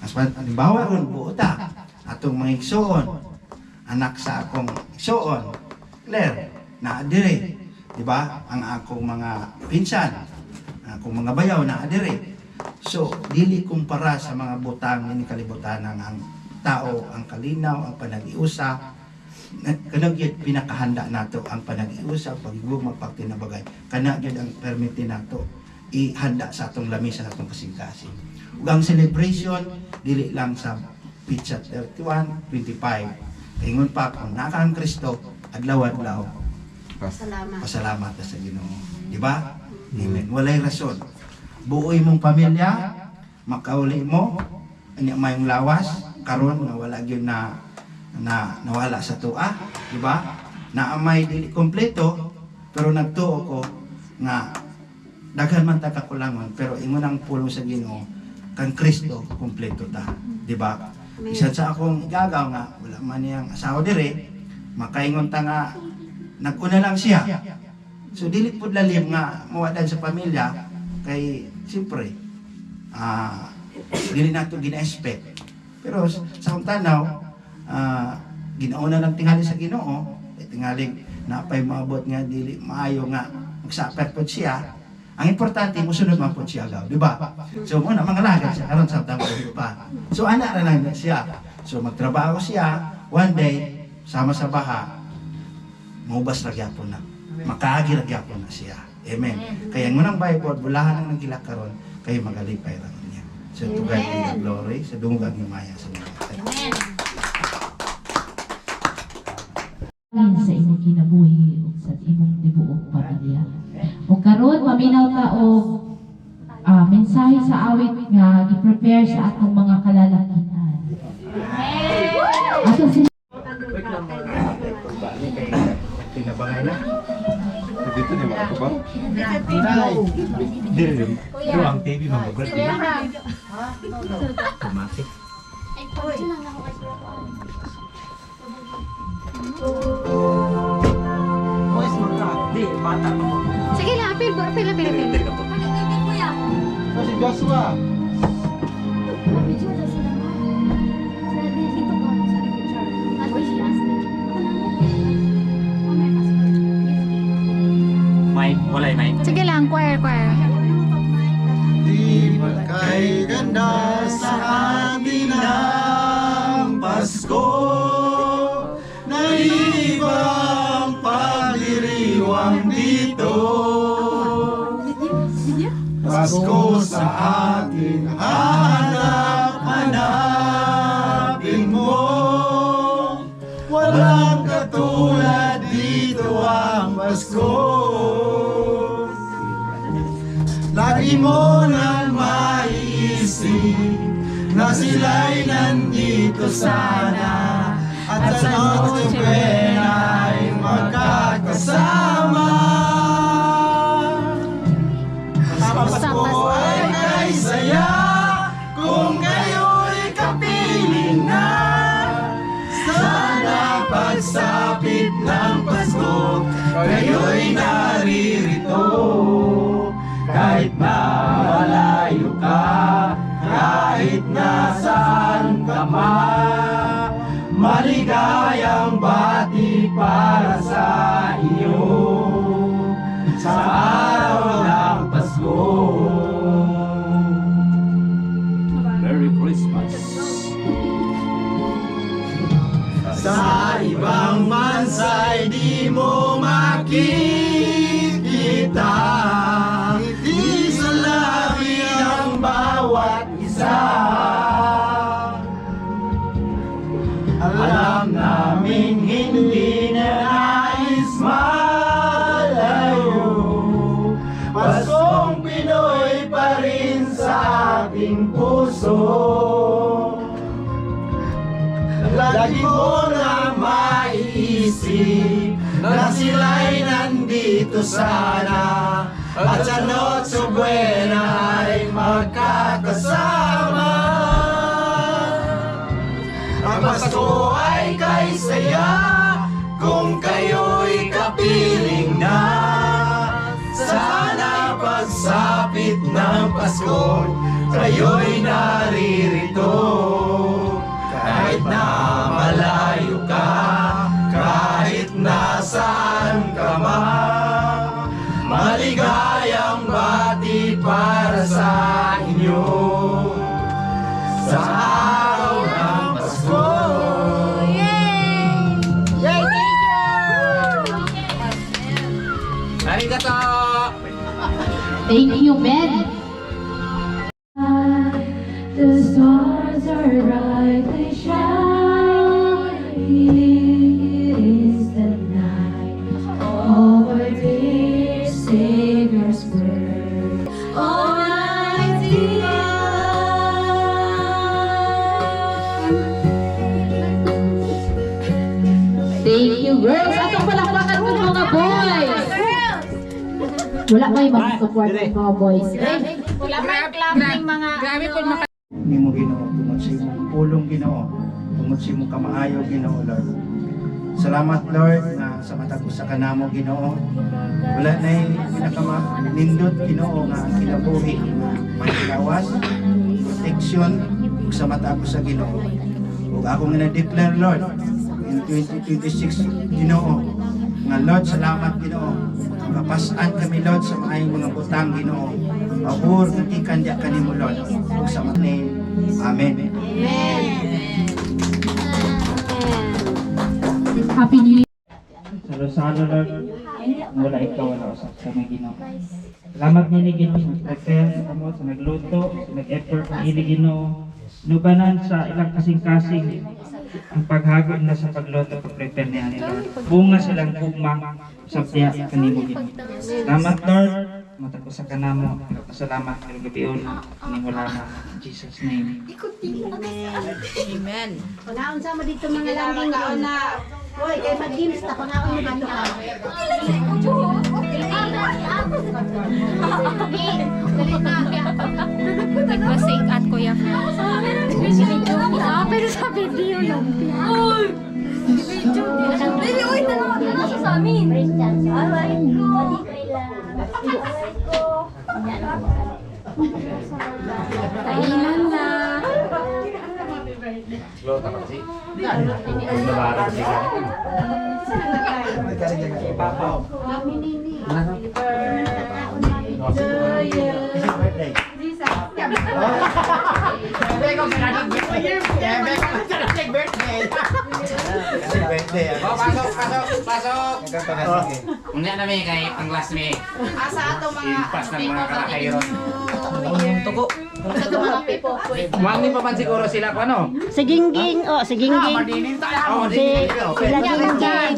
Mas halimbawa ron buota atong mga igsoon, anak sa akong igsoon, Claire, na adire, di ba? Ang akong mga pinsan, akong mga bayaw na adire. So, dili kumpara sa mga butang ni kalibutan ang tao, ang kalinaw, ang panag-iusa, kanang yun pinakahanda nato ang panag-iusa, pagigugma, pagtinabagay, kanang yun ang permiti nato ihanda sa atong lamisa sa atong kasing-kasing. Ug ang celebration dili lang sa Pitsa 31, 25. Ingon pa kung naka ang Kristo adlaw-adlaw pasalamat sa Ginoo, di ba? Amen. Walay rason. Buoy mong pamilya, makauli mo anya mayong lawas karon nga wala gyud na nawala sa tuwa, di ba? Na may dili kompleto pero nagtuo ko nga daghan man ta kakulangon pero ingon ang pulong sa Ginoo kang Kristo kompleto ta, di ba? Isa sa akong gagaw nga wala man niyang asawa dire makaingon ta nga naguna lang siya. So dili pud lalim nga mawadan sa pamilya kay siyempre dili nato gina-expect. Pero sa akong tanaw ginauna lang tingali sa Ginoo, tingali napay maabot nga dili maayo nga magsapet pod siya. Ang importante mosunod man pod siya daw, di ba? So mo na mga lagad siya karon sa tamo pa. So ana ra lang siya. So magtrabaho siya one day sama sa baha. Maubas ra gyapon na. Makaagi ra gyapon na siya. Amen. Kaya ngunang Bible bulahan ang nagila karon kay magalipay ra niya. So to God be the glory sa dungag ni Maya sa mga. Sa imong kinabuhi ug sa imong tibuok pamilya. O karon maminaw ta og mensahe sa awit nga gi-prepare sa atong mga kalalakihan. Ato si Tinabangay na. Dito ni mga kubaw. Dire yo ang TV mamagrat. Automatic. Boys, mga. Di, bata mo. Sige lang, apil. Hindi ka po. O si Joshua. Mike, walay Mike. Sige lang, choir. Di ba kay ganda sa atin ang Pasko? Naibang pagdiriwang dito. Pasko sa atin hanapin mo. Walang katulad dito ang Pasko. Lagi mo nang maiisip na sila'y nandito sana at sa Noche Buena ay magkakasama. Ang Pasko ay kay saya kung kayo'y kapiling na. Sana pagsapit ng Pasko kayo'y naririto. Kahit na malayo ka, kahit nasaan ka man, maligayang bati para sa iyo sa araw ng Pasko. Merry Christmas. Sa ibang bansa'y di mo makikita. Alam namin hindi na nais malayo. Paskong Pinoy pa rin sa ating puso. Lagi mo na maiisip na sila'y nandito sana at sa Noche Buena ay magkakasama. Ang Pasko ay kay saya kung kayo'y kapiling na. Sana pagsapit ng Pasko kayo'y naririto. Kahit na malayo ka, kahit nasaan ka man, maligayang bati para sa inyo sa araw ng Pasko. Arigato! Thank you, Ben. The stars are brightly shining. It is the night of our dear Savior's birth. All night Thank you, girls. Atong palakpakan ko ng mga boys. Wala kayo mag-support ng mga boys. Wala may clapping mga grabe po maka Nimo Ginoo tungod sa imong pulong Ginoo, tungod sa imong kamaayo Ginoo Lord. Salamat Lord na sa matag usa ka namo Ginoo. Wala nay pinakamanindot Ginoo nga ang kinabuhi nga paglawas, protection ug sa matag usa Ginoo. Ug ako nga na-declare Lord in 2026 Ginoo nga Lord salamat Ginoo. Kapasan kami Lord sa maayong mga butang Ginoo. Pabor ng ikandya kanimo Lord. Ug sa name. Amen. Happy New Year. Sa Rosado Lord, wala ikaw, wala usap sa mga Ginoo. Salamat nini Ginoo sa nag-prepare sa kamot, sa nagluto, sa nag-effort ng ili Ginoo. Nubanan sa ilang kasing-kasing ang paghagod na sa pagluto pag-prepare niya ni Lord. Bunga silang kugma sa tiya kanimo Ginoo. Salamat Lord, matapos sa kanamo, salamat kay gabion ni wala na in Jesus name. Amen. Kunaon sama dito mga lambing doon na. Hoy, kay mag-games na kunaon mo dito ka. Nag-sing at Kuya Fer. Pero sa video lang. Uy! Dili, uy, tanong sa amin. Aray ko. Kainan na. Unya na may kay ang last may. Asa ato mga Impas ng mga kalakayron. Tuko. Mani pa man siguro sila ko ano? Si Gingging, oh, si Gingging. Oh, Si sila Gingging.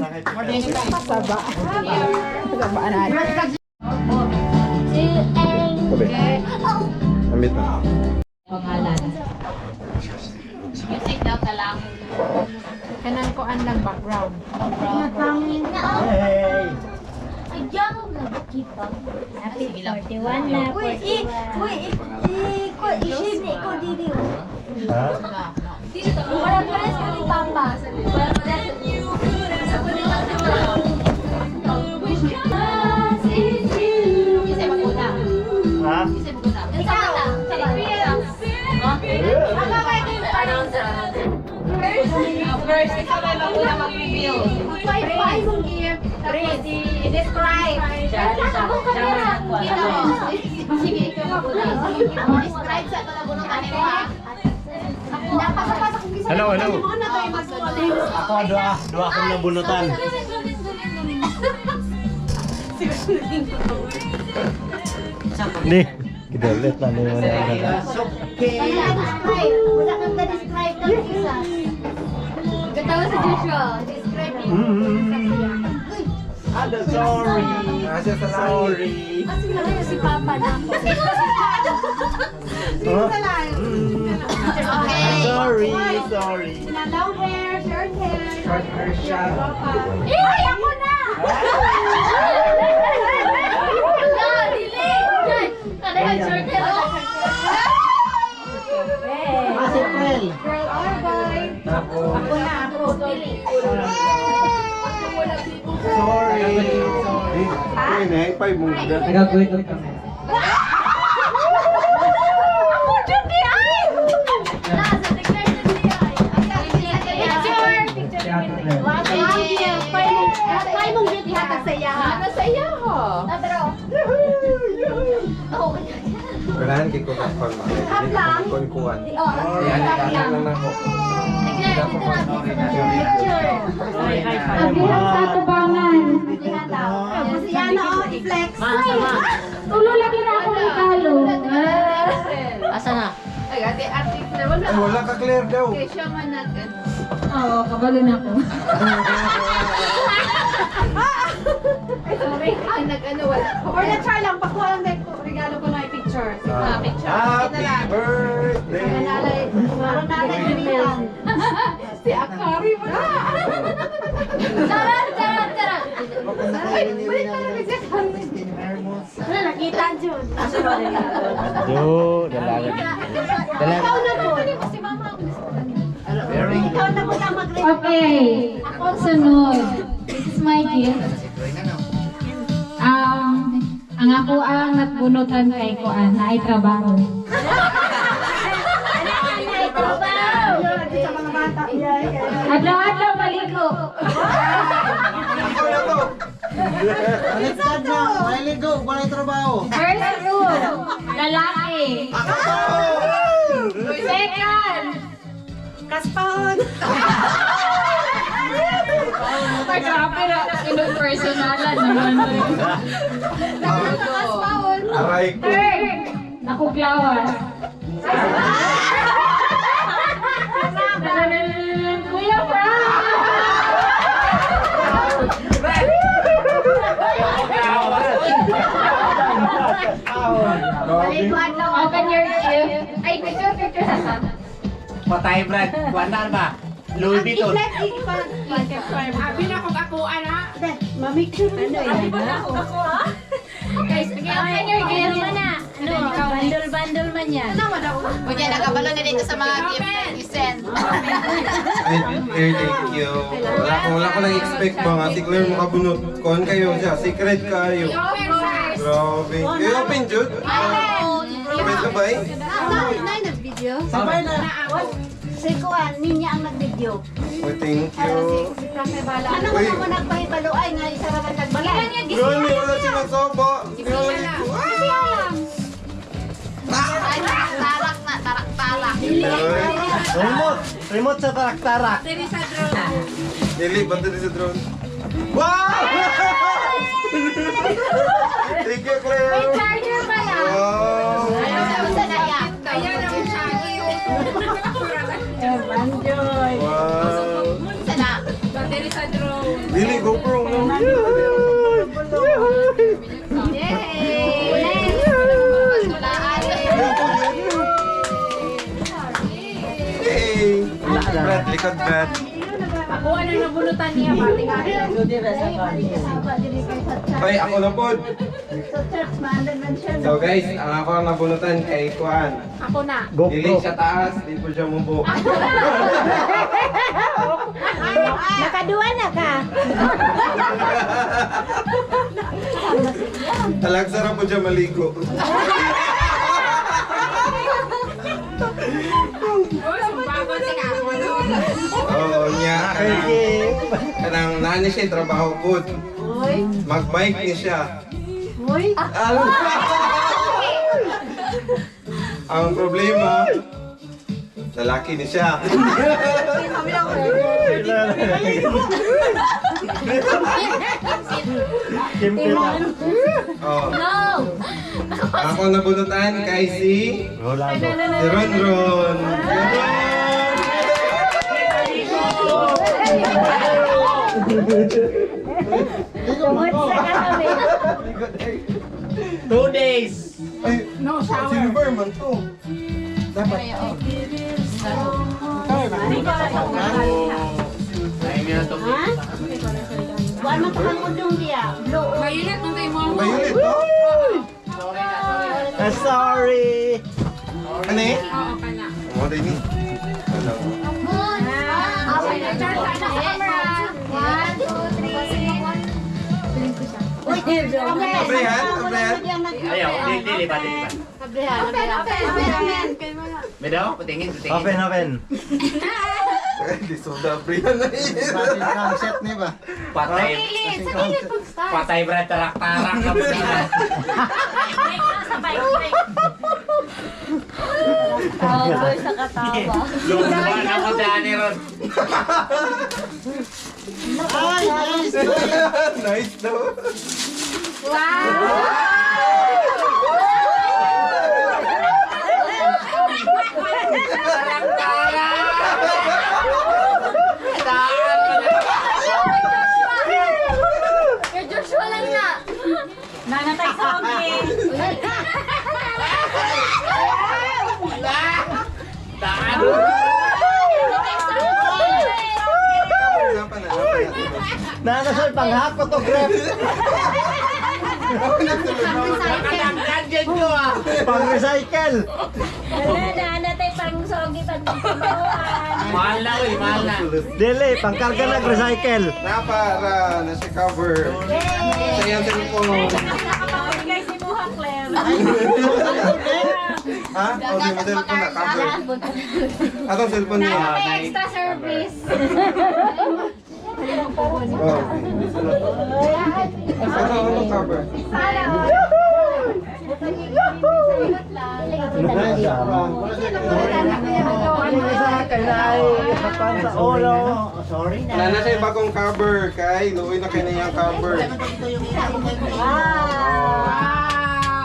Ambit na. Pangalan. Music daw ka lang. Kanang ko lang background. Natangin na. Hey! Ayaw na kita. Happy 41 na. Uy, i-shave na ikaw dito. Ha? Dito, parang-pares ka ni Papa. Parang-pares ka ni Isa maguna. Ha? Isa maguna. Isa maguna. First, ikaw na lang muna mag-reveal. Five mong gift. Describe. Sige, ikaw maguna. Describe sa ito na bunong kanino ha. Hello, hello. Ako, dua akong nabunutan. Di, gidalit na nila na Wala kang describe ng isa. Katawa si Joshua. Describe niya. sorry. Sorry. Kasi wala si Papa na. Sorry, sorry. Long hair, short hair. Short hair siya. Ay, ako na! Wala, dili! Kadahan short hair. Si April. Girl or boy? Ako na, ako. Dili. Sorry. Ay, naipay mo. Nagaguhit ng kami. Ako dyan di ay! Nasa, declare na di ay. Picture! Kaya mong beauty hatag sa iya. Ano sa iya ho? Pero, oh, Kailangan kay ko kapag Kaplang? kuan. Yan lang ako. Declare, dito na. Picture. Abihan sa tubangan. Si Yana, oh, i-flex. Tulo lagi na ako ng talo. Asa na? Ay, ate, na wala. Ay, wala ka clear daw. Okay, siya man natin. Oo, kabalo na ako. Sorry. Ay, nag-ano, wala. Or na-try lang, pakuha lang dahil regalo ko na yung picture. Picture. Happy birthday. Si Akari mo na. Charot, charot, charot. Ay, balik na lang si Akari. Wala, nakita dyan. Do, dalaga. Ikaw na po. Si Mama. Ikaw na po lang mag-review. Okay, ako sunod. This is my gift. Ang ako ang natbunutan kay Kuan na ay trabaho. Adlaw-adlaw maligo. Baliktad na. Maliligo. Walay trabaho. First rule, lalaki. Second, Kaspahon. pag-rapper na personalan naman. Kaspahon. Aray ko. Third, nakuklawan. Kuya Frank! Open your gift. Ay, picture sa Patay Brad, kuan ba? Louis Vuitton. Abi na kung ako, ana. Mamicture ano yan ba? Guys, okay, open your gift. Bandol man yan. Kuya, nakabalo na dito sa mga gift i-send. Ay, thank you. Wala ko nang expect mga si Claire makabunot. Kuhan kayo siya, secret kayo. Grabe. Kayo open, Jude? Open ka ba eh? Nag-video? Sabay na. Si Kuan, ninya ang nag-video. Oh, thank you. Ano mo naman nagpahibalo ay nga isa raman nagbala. Gani, wala siya nagsoba. Remote sa tarak-tarak. Dili, banda sa drone. Wow! Thank you, Claire. May charger pala. Wow! Kaya naman siya. Enjoy. Wow! Battery sa drone. Dili, GoPro mo. Hey! Brad, likod, Brad. Ako ano nabulutan niya, pati nga. Ay, ako na po. Sa church, maandan man siya. So guys, ang ako ang nabunutan kay Kuan. Ako na. Dili siya taas, di po siya mubo. Nakaduwa na ka. Talag sarap po siya maligo. Oo, niya. Kanang nani siya yung trabaho po. Mag-bike ni siya. Hoy. Ang problema, lalaki ni siya. Oh. No! Ako nabunutan kay si Ron Ron. Two days. Ay, No shower. silver man to. Dapat. Buwan mo ito kang udong diya. Mayunit nung kayo mo. Mayunit, no? Sorry. Ano eh? Oo, ka na. Ano din eh? Ano? Kabrihan? Kabrihan? Ayaw, dili ba? Medaw, patingin. Open. Di sudah Brian na yun. Concept ni ba? Patay bra tarak-tarak ka ba nila? Boy sa katawa. Lumaban ako dyan ni Ron. Ay, nice. Nice daw. Kay Joshua lang na. Nanatay sa amin. Nakasal panghap photograph. Nakadangkan dyan ko ah. Pang-recycle. Nanatay parang sogi pag Mahal na uy, mahal na. Dili, pangkarga nag-recycle. Napara na siya cover. Sa iyang cellphone. Nakapagpagay si Buha, Claire. Ha? O, di mo cellphone na cover. Atong cellphone niya. May extra service. Oh. Ano cover? Sorry na. Wala na siya bagong cover kay luoy na kayo na yung cover.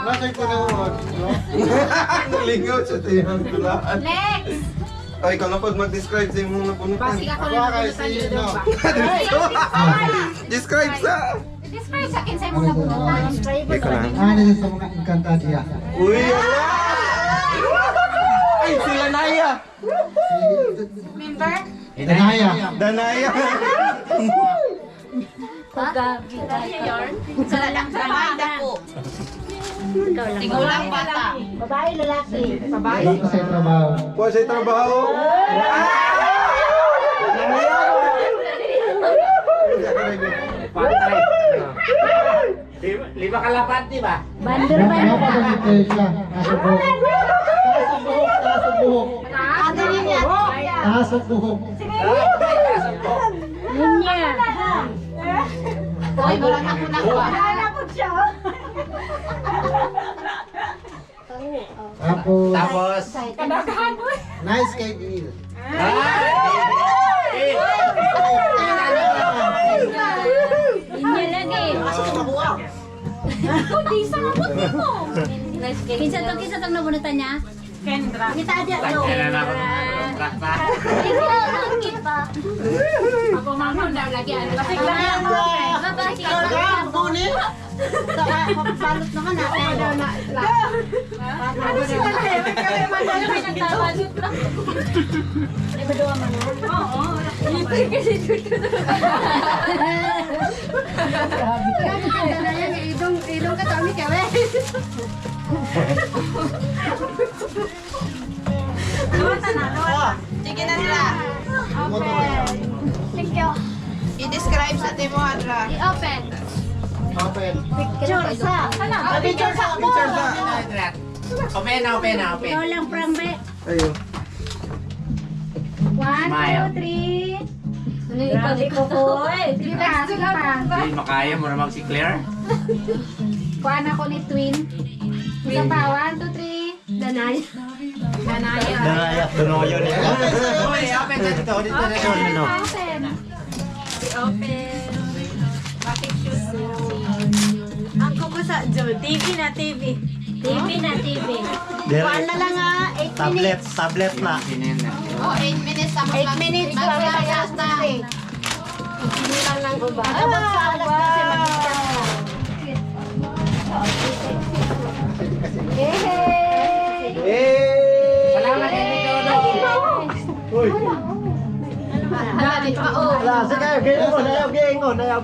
Nasa'y ko na mo. Lingaw siya tayo ang tulaan. Next! Ay, ikaw na po mag-describe sa imong napunutan. Basig ako na nabunutan dito daw ba? Describe sa! Describe sa akin sa imong nabunutan. Ikaw lang. Ano yun sa mga encantadya? Uy, ala! Ay, sila Naya! Member? Danaya. Danaya! Pagka-bigay ka. Sa lang sa mga dako. Ikaw lang bata. Babae, lalaki. Babae. Wala sa trabaho. Kuha siya trabaho. Patay. Lima kalapat, di ba? Bandel, Ano pa ba si siya? Taas ang buhok. Ate rin niya. Taas ang buhok. Linya. Hoy, wala na ko nakuha. Tapos, nice kay Bill. Linya lagi. Kudi sa abot mo. Kinsa tong nabunutan niya? Kendra. Kita aja. Kailan ako trakta. Ikaw ang kita. Ako mamon daw lagi ano. Balot naman natin. Idong ka tawag ni Kawe. Sige na sila. Thank you. I-describe sa timo, Adra. I-open. Open. Picture sa. Picture sa ako. Open na. Ikaw lang, Prambe. Ayun. 1, 2, 3. Grabe ko po. Sige pa, sige pa. Hindi makaya mo naman si Claire. Kuha na ko ni Twin. Isa pa, 1, 2, 3. Danay. Donoyo niya. Open na dito. Dito na yun. Open. Open. Bakit shoes? Ang kuko sa Jo. TV na TV. TV na TV. Kuha na lang 8 minutes. Tablet na. Oh, 8 minutes. 8 minutes. Magpapayas na. Hindi lang lang uba. Abot sa alas 12 mag-start na. Salamat kay Dodo. Uy. Ayaw giingon. Ayaw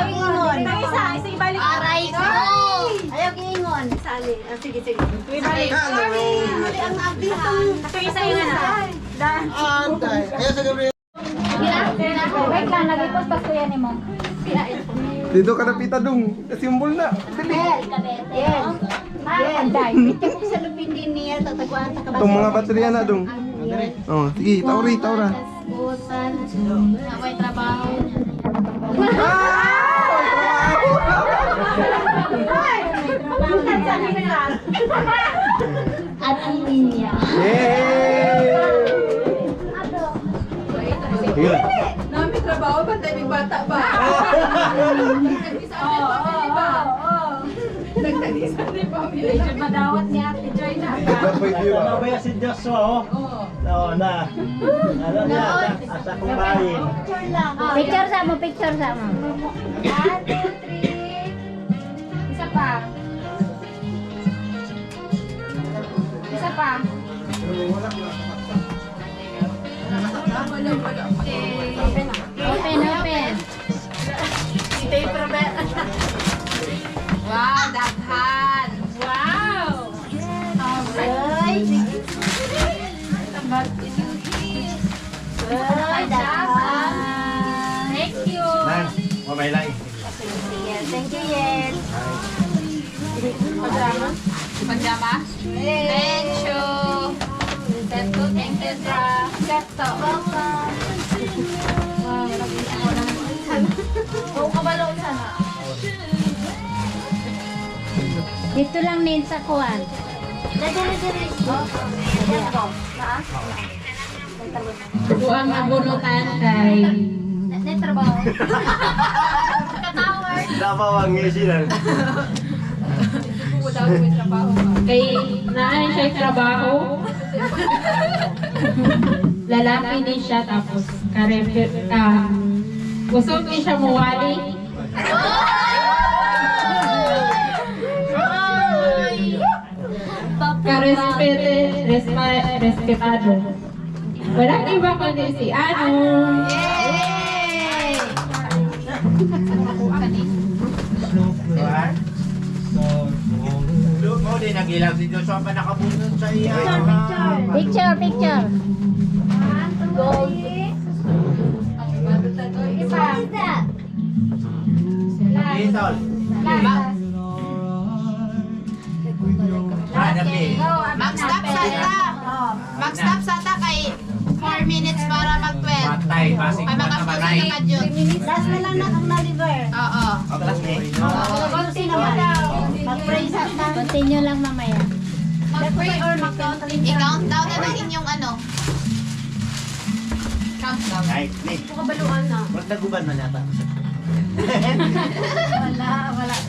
ingon. Isa ibalik. Aray ko. Ayaw giingon. Sali. Sige, sige. Ibalik. Mali ang abihan. Ito isa yun na. Antay. Ayaw sa Gabriel. Wait lang, nag-post pa kuya ni mo. Dito ka na pita dong. Simbol na. Yes. Yes. Ito ko sa lupin din niya. Tataguan ta ka ba? Itong mga baterya na dong. Oh, sige, tauri. Busan. Ako'y trabaho. At ang linya. Nami trabaho ba tayo may bata ba? Nagtanisan ni pamilya. Medyo madawat ni Ate Joy na. Ano ba si Joshua? Oo na. Ano niya? Asa kong bayin. Picture lang. Picture sa mo, picture sa mo. 1, 2, 3. Isa pa. Isa pa. Open, open. Stay prepare. Wow, daghan. Wow. Ay. Ay, daghan. Thank you. Man, mamay Thank you, Yes. Pajama? Pajama? Thank you. Septo, thank you, Tra. Septo. Oo, kabalo sana. Dito lang din sa kuwan. Ito ang nabunutan kay Netrabaho. Ka-tower. Dapat ang ngisilan. kay naan siya trabaho. Lalaki din siya tapos gusto din siya muwali. Respetado. Walang iba kundi si Ano. So, Dali, nagilang si Joshua pa nakabunod sa iya. Picture, picture. Gold. Little. Mag-stop sata. Mag-stop sata kay 4 minutes para mag-12. Patay, pasig Ay, pa na manay. makasusunod ka dyan. Last na lang na ang na-liver. Oo. Konti naman. Mag-pray sa Continue lang mamaya. Mag-pray or mag-count? I-count down na lang inyong ano. Countdown. Ay, ni. Kabaluan na. Wag naguban man yata. Wala.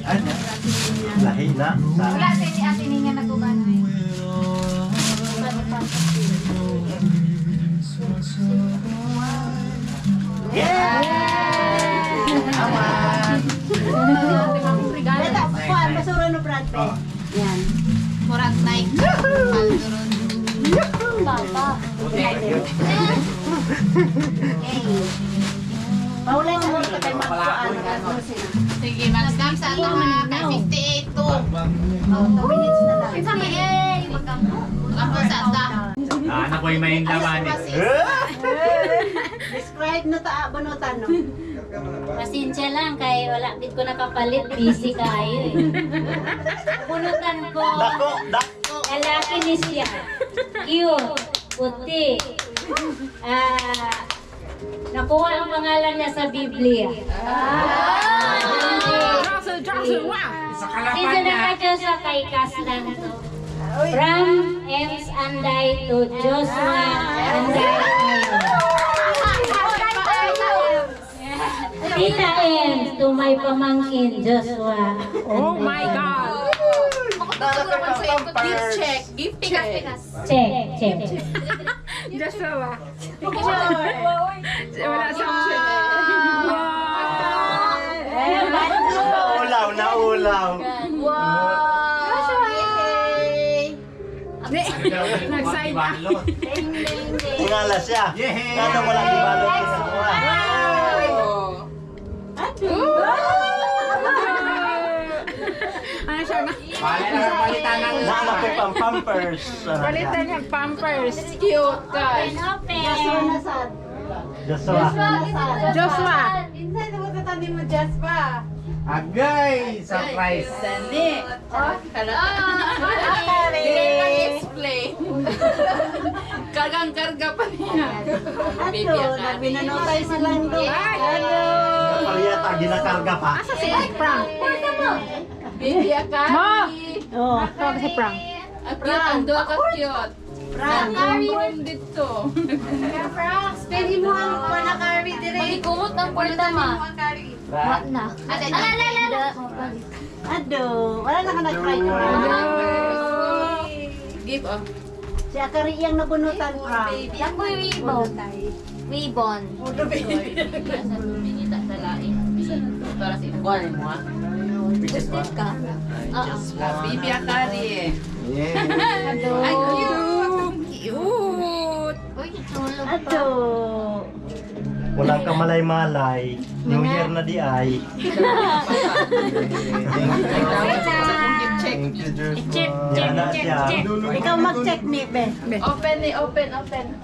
Ano? Lahi na. Wala, si ate niya naguban. Aman. Ito, kuhan, basura no Brad Pitt. Yan. Murag Nike. Palduron. Baba. Paulay mo ka tayo magkuhan. Sige, mag-stop sata ha. Kay 58 to. 2 minutes na lang. 58. Mag-count sata. Anak ko'y may laman eh. Describe no ta bunutan no. Pasensya lang kay wala dit ko nakapalit. Busy kayo eh. Punutan ko. Lalaki ni siya. Cute. Puti. Nakuha ang pangalan niya sa Biblia. Dito na ka Joshua kay Kaslan to. From Ems Anday to Joshua Anday. Tita Ems to my pamangkin Joshua. Oh my God! Gift check. Gift check. Check. Joshua. Wala sa Ulaw na ulaw. Wow! Nag-sign up. Tingala siya. Kano wala di balot sa kuha. Ano siya na? Palitan ng pampers. Palitan ng pampers. Cute, guys. Joshua. Inside mo sa tabi mo, Jaspa. Agay! Surprise! Sani. Explain. Kargang-karga pa niya. Ato, binanotay silang doon. Kapaliyata, ginakarga pa. Asa si Frank? Baby Akari. Oh. Tawag si Frank. Cute, ando ka cute. Frank. Ang dito. Frank, pwede mo ang panakari dire. Magikumot ng pulta ma. Wala na. Ado, wala na ka nag-try ko. Give oh. Si Akari iyang nabunutan, Frank. Ako yung ribbon. Ribbon. Para sa ikuan mo ah. Ka. Baby Akari. Yeah. Ay, cute. Uy, tulog pa. Ado. Walang kamalay-malay. New Year na di ay. Thank you, Joshua. Yan na siya. Ikaw mag-check me, be. Open ni, open.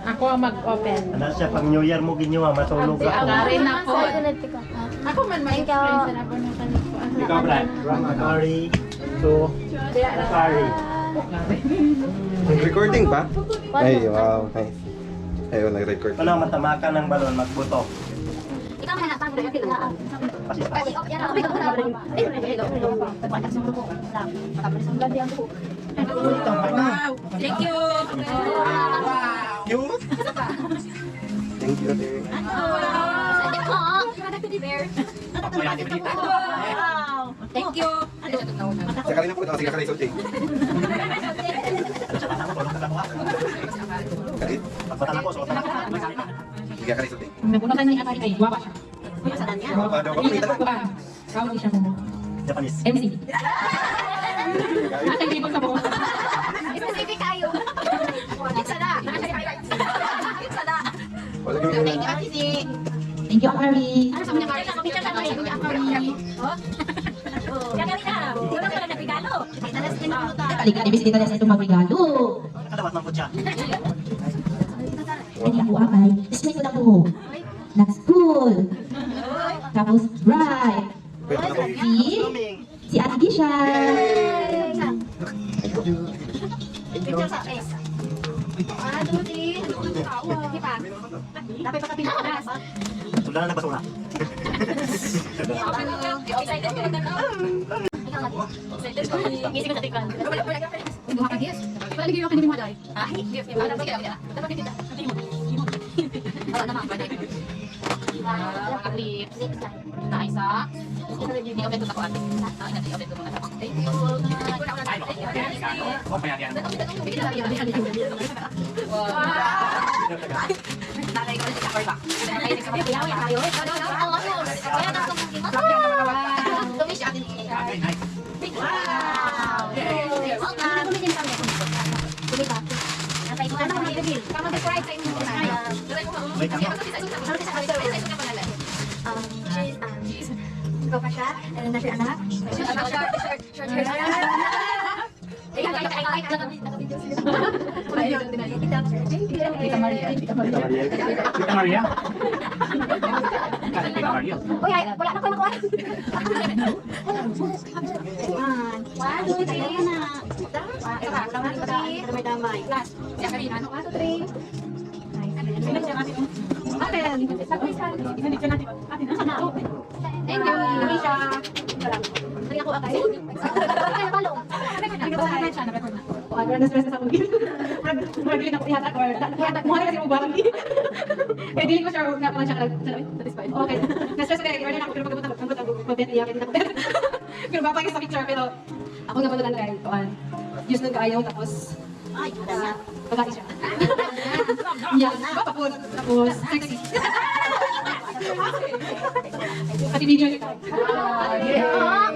Ako ang mag-open. Ano siya, pang New Year mo ginyawa, matulog Si ako. Akari na po. Ako man ma-explain sa na po ng kanito. Ikaw, Brad. From Akari to Akari. Recording pa? Ay, wow, nice. Ayun, nag-record. Ano, matamakan ng balon, magbuto. Ikaw man napag na pila. Wow! Thank you! Cute! Thank you, dear. Thank you! Sa kanina po, sige, kanina sulting. Kalit? Sige, kanina sulting. Napunasan niya ang ay guwapa siya. Guwapa daw, papunita na. Kawag siya mo. Japanese. MC. Asa yung sa buko? Specific kayo! It's na! It's na! Wala yung Thank you, Ate Si. Thank you, Akari. Ano sa mga kari? Picture ka kami, Akari. Kaya kami na. Wala pala na regalo. Talas din ako ta. Halika, ibisita na sa itong magregalo. Kadawat man po siya. Hindi po akay. Display ko na po. Nag-school. Tapos, right. Si Ate Gisha. Picture sa face. Di pa? Dapat pa kapila ko na. Sula na nagbasura. Excited ka na. Excited ko. Gising ko sa tikran. Duha ka gis. Wala lagi ako hindi mo dai. Ah, gis. Dapat kita. Dapat kita. Wala naman pa dai. Lips. Na isa. Hindi open to ako ate. Hindi open to mga. Thank you. Nanay ko sa cover back. Ay, sa mga piyaw tayo. Kaya nang tumis siya atin. Wow! Welcome! Tumisin kami. Tuloy pa. Natay mo na kami reveal. Kama describe sa inyo. She's ikaw pa siya, and nasa anak. Short hair. Tita Maria. Uy, wala na ko makuha. 1, 2, 3 na. Damay. Last. Siya kanina. 1, 2, 3. Thank you, Alicia. Dali ako atay. Kaya balong. Na-stress na sa akong magbilin ako ihatak or ihatak mo kasi mo barang kaya diling ko siya na pala siya satisfied. Okay. Na-stress na kaya na ako pero pagpunta ko pabet niya kaya ako. Pero babay sa picture pero ako nga pala kay kuan. Use nang kaayaw tapos ay pagkaki siya. Yeah, papapun tapos sexy. Pati video niya.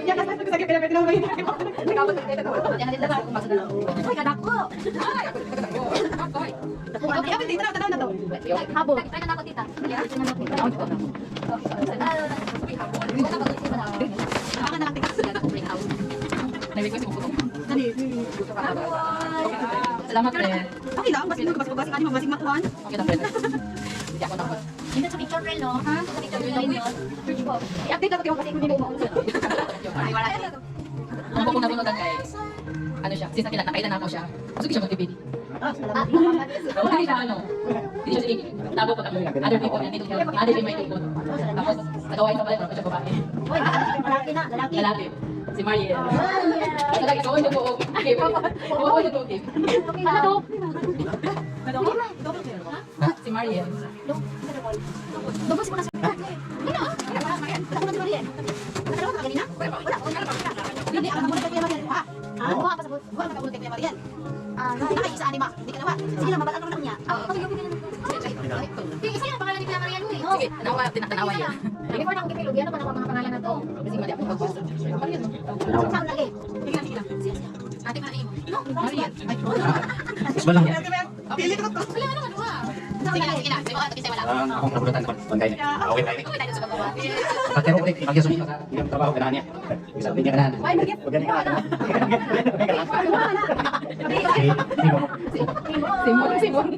Ya kasi ko sa kaya pero may nakabot dito ko. Yan din dapat kumasa daw. Ay kanak ko. Ay. Okay, abi dito na to. Habo. Kaya na ako tita. Ya, na ako tita. Ako na lang tita sa ako bring out. Nabi ko si mo. Dali. Salamat friend. Okay lang, basta ko basta kani mo basig makuan. Okay na friend. Hindi ako nakot. Dito sa picture friend no, ha? Sa picture friend yun. I-update ako kasi hindi mo maunsa. Ay wala. Ang buko na bunutan guys. Ano siya? Since nakita na ako siya. Gusto ko siya mag-DVD. Hindi siya ano. Hindi siya sige. Tabo ko kami. Other people and dito other people may ikot. Tapos nagawain pa pala ko siya babae. Oy, lalaki na, lalaki. Lalaki. Si Mariel. Lalaki ko yung buo. Okay, buo yung buo. Ano to? Si Mariel. Dobos ko na siya. Ano? Ako na si Mariel. Nakalawa ka kanina? Wala. Hindi, ako na kay Mariel. Ako pa sa buwan ka kay Mariel. Ay, isa anima. Hindi ka nawa. Sige lang, mabalaan naman niya. Isa yung pangalan ni Kuya Mariel. Sige, tinatanawa niya. Before na akong kipilog, yan pa na mga pangalan na to. Kasi mali ako magbasa. Saan lagi? Sige lang. Ate ka na imo. No, Mariel. Walang. Pili ko to. Wala naman, wa. Sige lang. May mga ito wala. Akong nabulutan ko. Bangkay niya. Okay tayo. Pero ulit, pag-yasumi ka sa iyong trabaho, ganahan niya. Sabi niya ganahan. Huwag ganyan ka. Simon.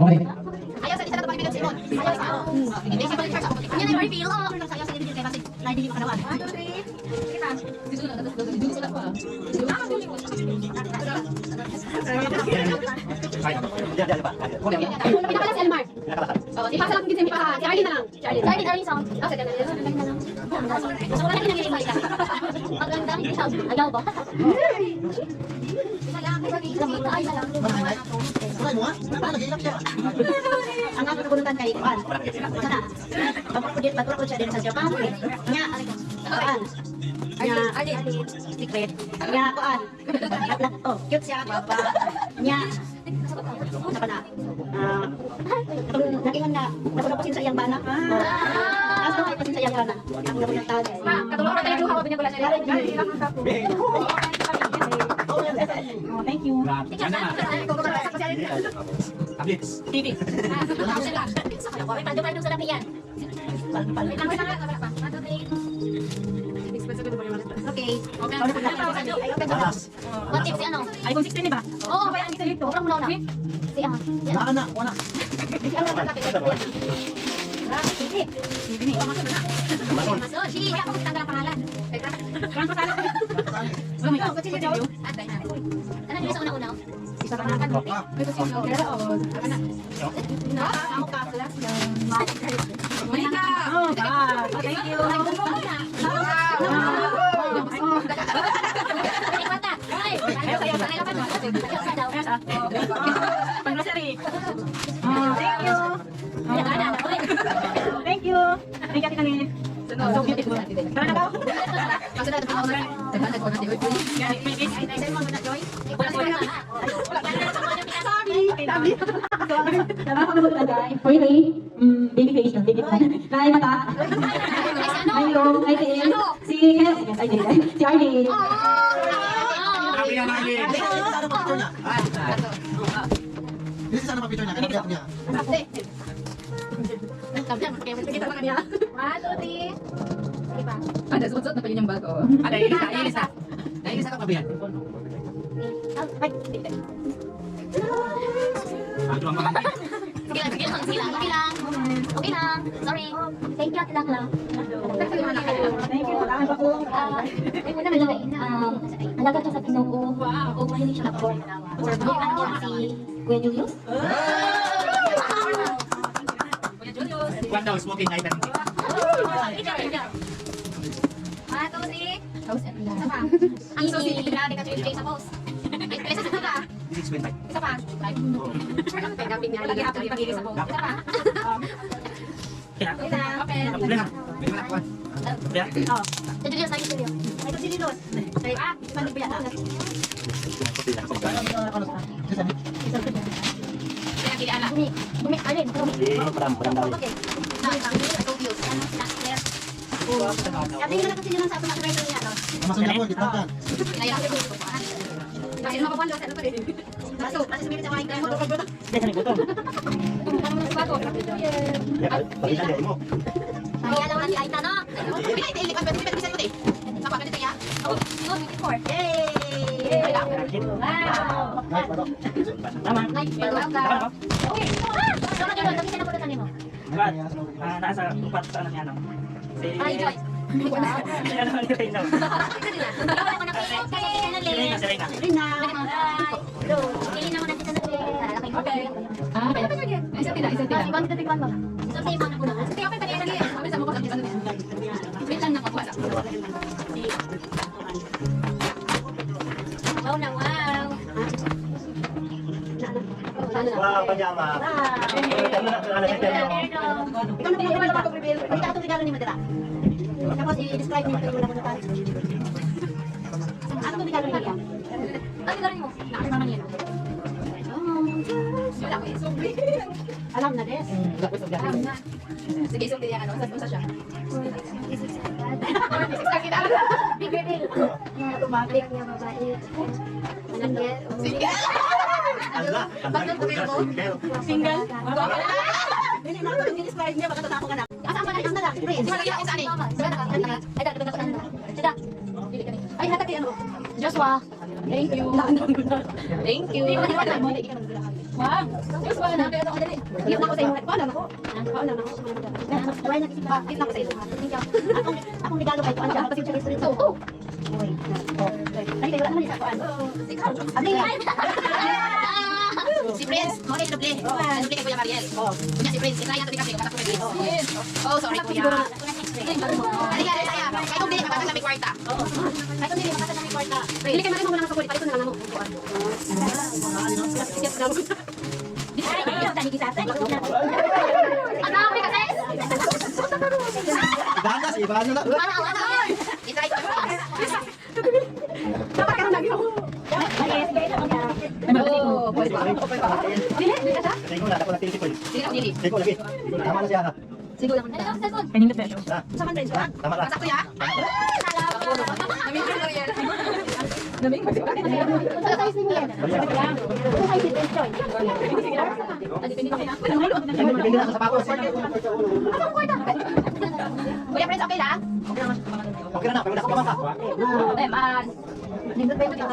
Ayaw sa isa na ito pag-ibigay Simon. Ayaw sa ako. Hindi siya pag-ibigay sa ako. Yan ay reveal. Ayaw sa ibigay kasi naibili ko kanawan. 1, 2, 3. Kita. Disulat pa. Pinakala si Elmar. Ipasa lang din sa si Arlene na lang. Si Arlene sound. Okay, so wala nang nangyaring balik. Magandang sound. Ayaw ba? Ang ako nabunutan kay Kuan. Sana. Pagpapagod ko siya din sa Japan. Nya, Kuan. Nya, secret. Nya, Kuan. Oh, cute siya. Nya. Saka na. Nakingan na. Napunapusin sa iyang bana. Aso ay pasin sa iyang bana. Ang nabunutan. Katulong ko tayo duha. Wapin niya pala siya. Oh, thank you. Updates. TV. Pando-pando sa lapian. Okay. What if si ano? iPhone 16 di ba? Oo, kaya ang isa dito. Wala mo na. Si ano? Wala. Si ano ka kapit? Hindi. Hindi. Maso, sige, kaya ako magtanggal ang pangalan. Kaya ko sala ko. Oh my God, kasi video. At dahil na. Ano yung sa una-una? Isa pa naman. Ito si Pero ano? Na, ako ka class lang. Monica. Oh, God. Thank you. Pang-grocery. Thank you. Thank you. Thank you, Tita Nene. So beautiful. Tara na daw. Kasunod ako na. Tagalag ko na di oy. Ay, mo na joy. Wala ko na. Sorry. Sorry. Nakakamagot agay. Really? Baby face na. Baby face. Naay mata. Ay, yung ay tiil. Si yes, I did. Si Arlene. Sabi nga na yun. This is ano pa picture niya? Kanapiyat niya. Kita pa kanya. 1, 2, 3. Sige pa. Ada suot-suot na pa yun yung bag ko. Ada Elisa. Elisa ka pa ba yan? Ay, sige lang. Okay lang. Sorry. Thank you, lang. Thank you. Salamat po. Ay, una malagay. Alaga ka sa Ginoo. O mahilig siya ako. Ano si Kuya Julius? One daw, smoking item. 1, 2, 3. Isa pa. Ang susi. Grabe ka tuloy sa post. Isa pa. Isa pa. Pagkaping niya. Lagi ako ipagigil sa post. Isa pa. Okay. Julius, lagi Julius. Ay, si Julius. Ay, panig ba yan? Kaya kili ala. Bumi, alin? Okay. Sabi nga na kasi yun sa ato matibay niya, no? Masuk niya po, ditangkan. Kaya ako dito. Kasi mapapalo sa ano pa rin. Masuk, kasi sumili sa mga kayo mo. Kaya lang natin Aita, no? Pinay, tayo likan, pwede bisa yun eh. Sapa, pwede kaya? Oh, 24. Yay! Wow! Nice, welcome. Okay. Saan ka dito? Kami siya napulutan mo. Nasa upat sa ano niya, no? Ay, Joy. Ano ni Reyna? Wala ko na kayo. Kasi Reyna. Rina. Hello. Kili naman natin sa okay. Isa tila. Tigwan mo. So, sa'yo mo na muna. Okay, pa rin lagi. Sabi sa mo ko lagi. Wait lang na pagwala. Wow na, wow. Wow, pajama. Ikaw na pinagawa ko reveal. May tatong regalo ni Madera. Tapos i-describe niyo ito muna tayo. Ano regalo niya? Ano regalo mo? Nakita naman yan. Wala ko isubli. Alam na, Des. Alam na. Sige, isubli niya. Sa siya. Big reveal. Automatic niya babae. Anak niya. Single. Hindi na ako i-describe niya. Baka tatapong anak. Asa ang mga na? Prince. Malagyan ako sa anin. Ay, dagdag ko na. Sida. Ay, hatag kay ano? Joshua. Thank you. Thank you. Wow. Joshua, na kaya ako dali. Iyak na ako sa iyo. Paalam ako. Paalam ako. Try na kasi bakit na ako sa iyo. Akong regalo kay Kuan. Kasi siya rin ito. Ay, wala naman isa Kuan. Abi. Si Prince, mo rin doble. Doble kay Kuya Mariel. Kunya si Prince, try natin kasi kapag ko dito. Oh, sorry Kuya. Ay, saya. Kay kung dili makata sa may kwarta. Kay kung dili makata sa may kwarta. Dili kay mo lang sa kulit, palit ko na lang mo. Ano ka kasi? Ganas, ibahan nyo na. Itry ko. Dapat ka lagi ako. Oh, pwede ba? Dili ka sa? Tingko na, ako na tingko. Dili ka dili. Tingko lagi. Tama na siya ka. Siguro lang. Kaning na peso. Sa man Prince, ha? Tama lang. Masakto ya? Naming ko yan. Naming ko yan. Sa size ni Miel. Sa size ni Prince Joy. Depende na sa sapatos. Kuya Prince, okay lang? Okay naman. Okay na, pero nasa ka. Lindot ba yung kita?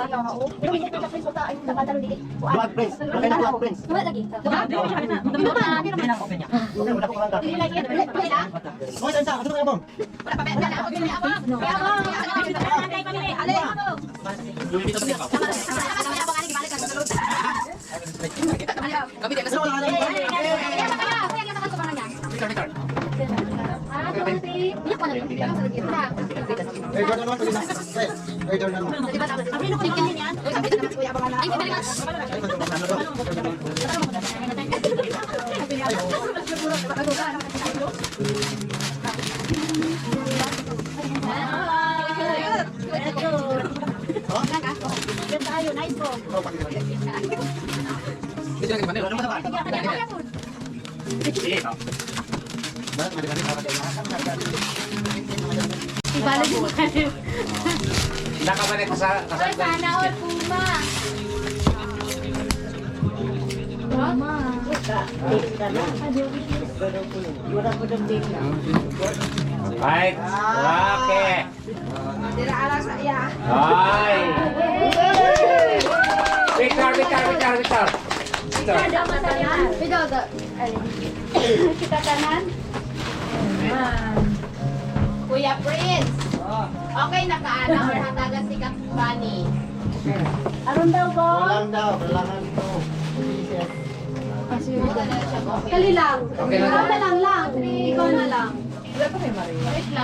Pero hindi ka prince ta ay nakadalo dili. Duwag prince. Okay na ako prince. Wala lagi. Dili lagi. Mo sa ano ka bom? Kami dia kasama na. Ibalik mo kayo. Nakabalik ka sa Ay, sana all Puma. Right. Okay. Dira ala sa iya. Ay. Victor. Kita kanan. Kuya Prince. Okay na kaana or hatagan si Kakbani. Aron daw ko? Walang daw, kailangan ko. Kali lang. Okay lang. Ikaw na lang. Ikaw na lang.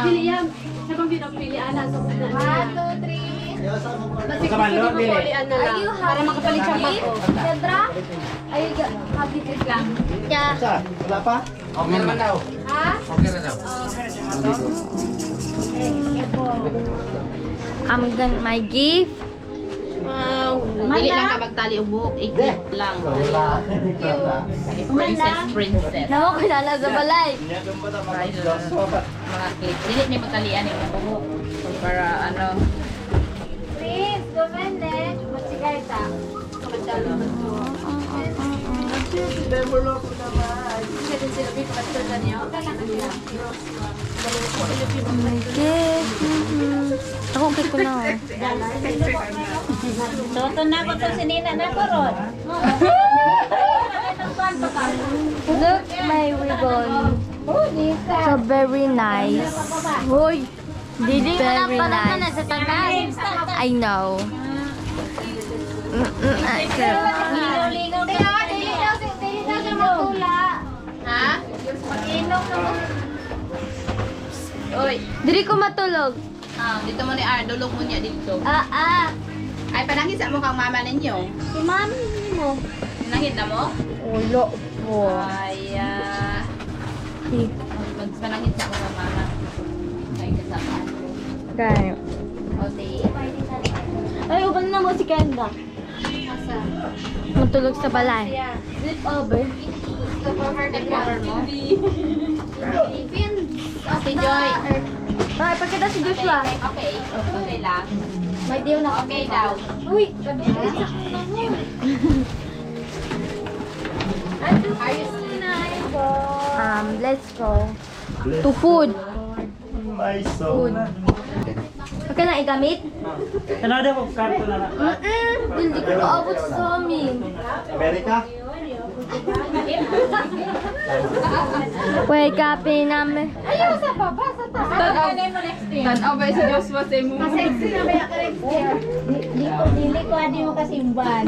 Pili yan. Siya bang pinapili, Ana? 1, 2, 3. Basta Kabalot, dili. pilian na lang. Para makapalit siya bako. Sandra? Ay, habit lang. Yeah. Wala pa? Okay naman daw. Ha? Okay na daw. My gift. Dili lang ka magtali og buhok, ikit lang. Princess. Nawa ko na sa balay. Mga clip. Dili ni magtalian yung buhok. Para ano. Please, gumende. Magsigay ta. Ako kay ko na. Toto na ko to si Nina na ko ron. Look my ribbon. So very nice. Hoy. Dili Very na para nice. sa tanan. I know. Lingaw-lingaw na. Dili na sa matula. Ha? Mag-inom na mo. Oy, Diri ko matulog. dito mo ni Ar, dulog mo niya dito. Ah. Ay, panangit sa mo kang mama ninyo. Si mami mo. Nangit na mo? Ulo po. Ay, panangit sa mo kang mama. Ay, kasama. Kaya. Okay. Ay, uban na mo si Kenda. Matulog sa balay. Flip over. Cover mo. Si Joy. Ay, pagkita si Joshua. Okay. Okay lang. May deal na. Okay daw. Uy, kadulit sa kuna mo. Are you still Let's go. To food. My soul. Okay na igamit? Ano daw ko karto na lang. Hindi ko kaabot sa amin. Amerika? Wake up in namin. Ayaw sa baba, sa taas. Tanaw ba si Joshua sa imo? Sexy na ba yung next year? Dili ko adi mo kasimban.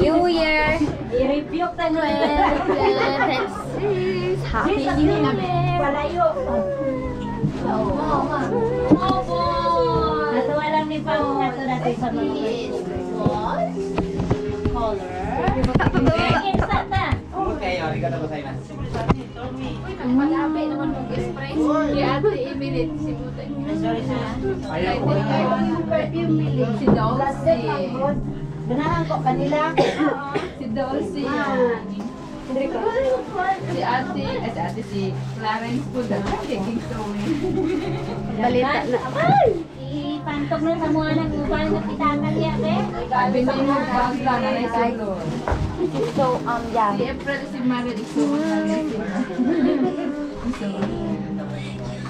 New Year. I-rebuke ta no. Happy New Year. Walayo. Natuwa lang ni Pao nato natin sa mga color. Okay, arigatou gozaimasu. Malabi naman mag-express. Si Ate Emily, si Buday. Ayaw ko Perfume Millie. Si Dulcie. Ganahan ko kanila. Si Dulcie. Si Ate, si Clarence po na. Kicking sewing. Balita na. Ipantog na sa mga nag-ubal na pitakan niya, be. Sabi na yung bangla na naisulo. So, yeah. Si April, si Marie, isuot na natin.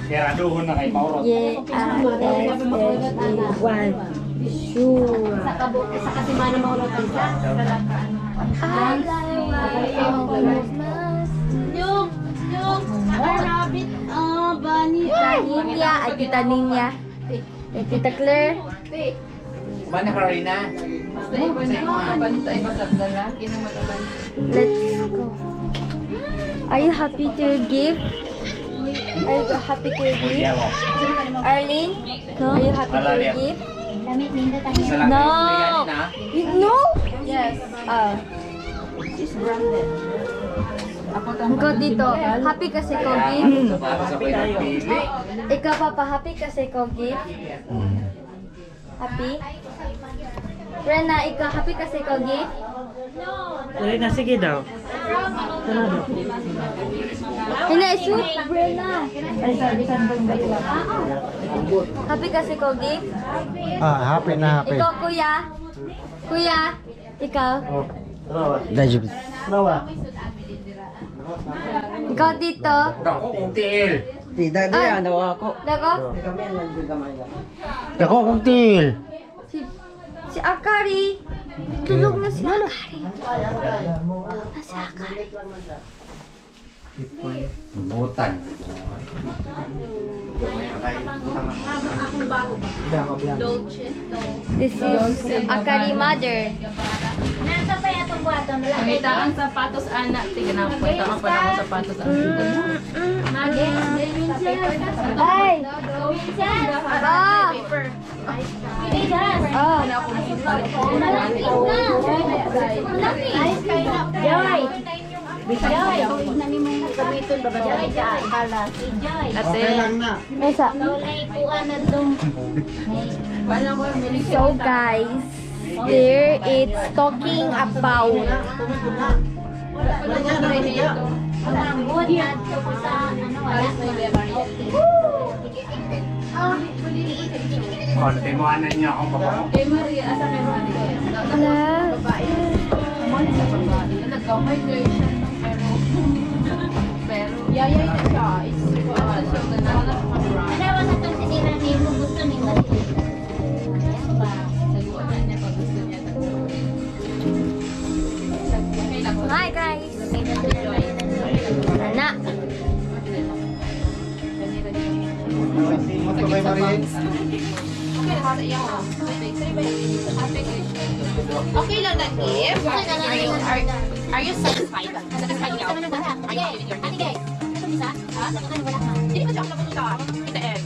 Keraduhon na kay Mauro. Y-A-S-S-E-1. Sure. Sa kasimana mo ulit isa. Look! Rabbit. Bunny. Ninya. Ay, Tita Ninya. Tita Claire. Mana Karina? Let's go. Are you happy to give? Are you happy to give? Arlene? No? Are you happy to give? No! No? Yes. She's branded. Ikaw dito. Happy kasi ko give? Ikaw papa, happy kasi ko give? Happy? Rena, ikaw happy kasi ko give? Rena, sige daw. Hina, shoot! Rena! Happy kasi ko give? Happy na happy. Ikaw kuya? Kuya? Ikaw? Dajib. Ikaw dito? Dako kung tiil. Tidak dia daw ako. Dako? Dako kung til. Si Akari. Tulog na si Akari. Si Akari. Butan. This is Akari mother. Nasa pa itong buhaton? Nakita ang sapatos anak. Tingnan ako. Ito ang panahon sapatos anak. Ay! Ah! Joy! Joy! Ate. Mesa. So guys, here it's talking about Konti mo anan niya akong pabango. Kay Maria, asa kay Maria? Nag-hydration pero yayay na siya. It's so ganun. Ano sa itong siniran niyo kung gusto niyo maliit? Hi guys! Anak! Okay lang na give. Are you satisfied? Satisfied ka? Are you happy with your gift? Hindi ba siya ako napunta? In the end.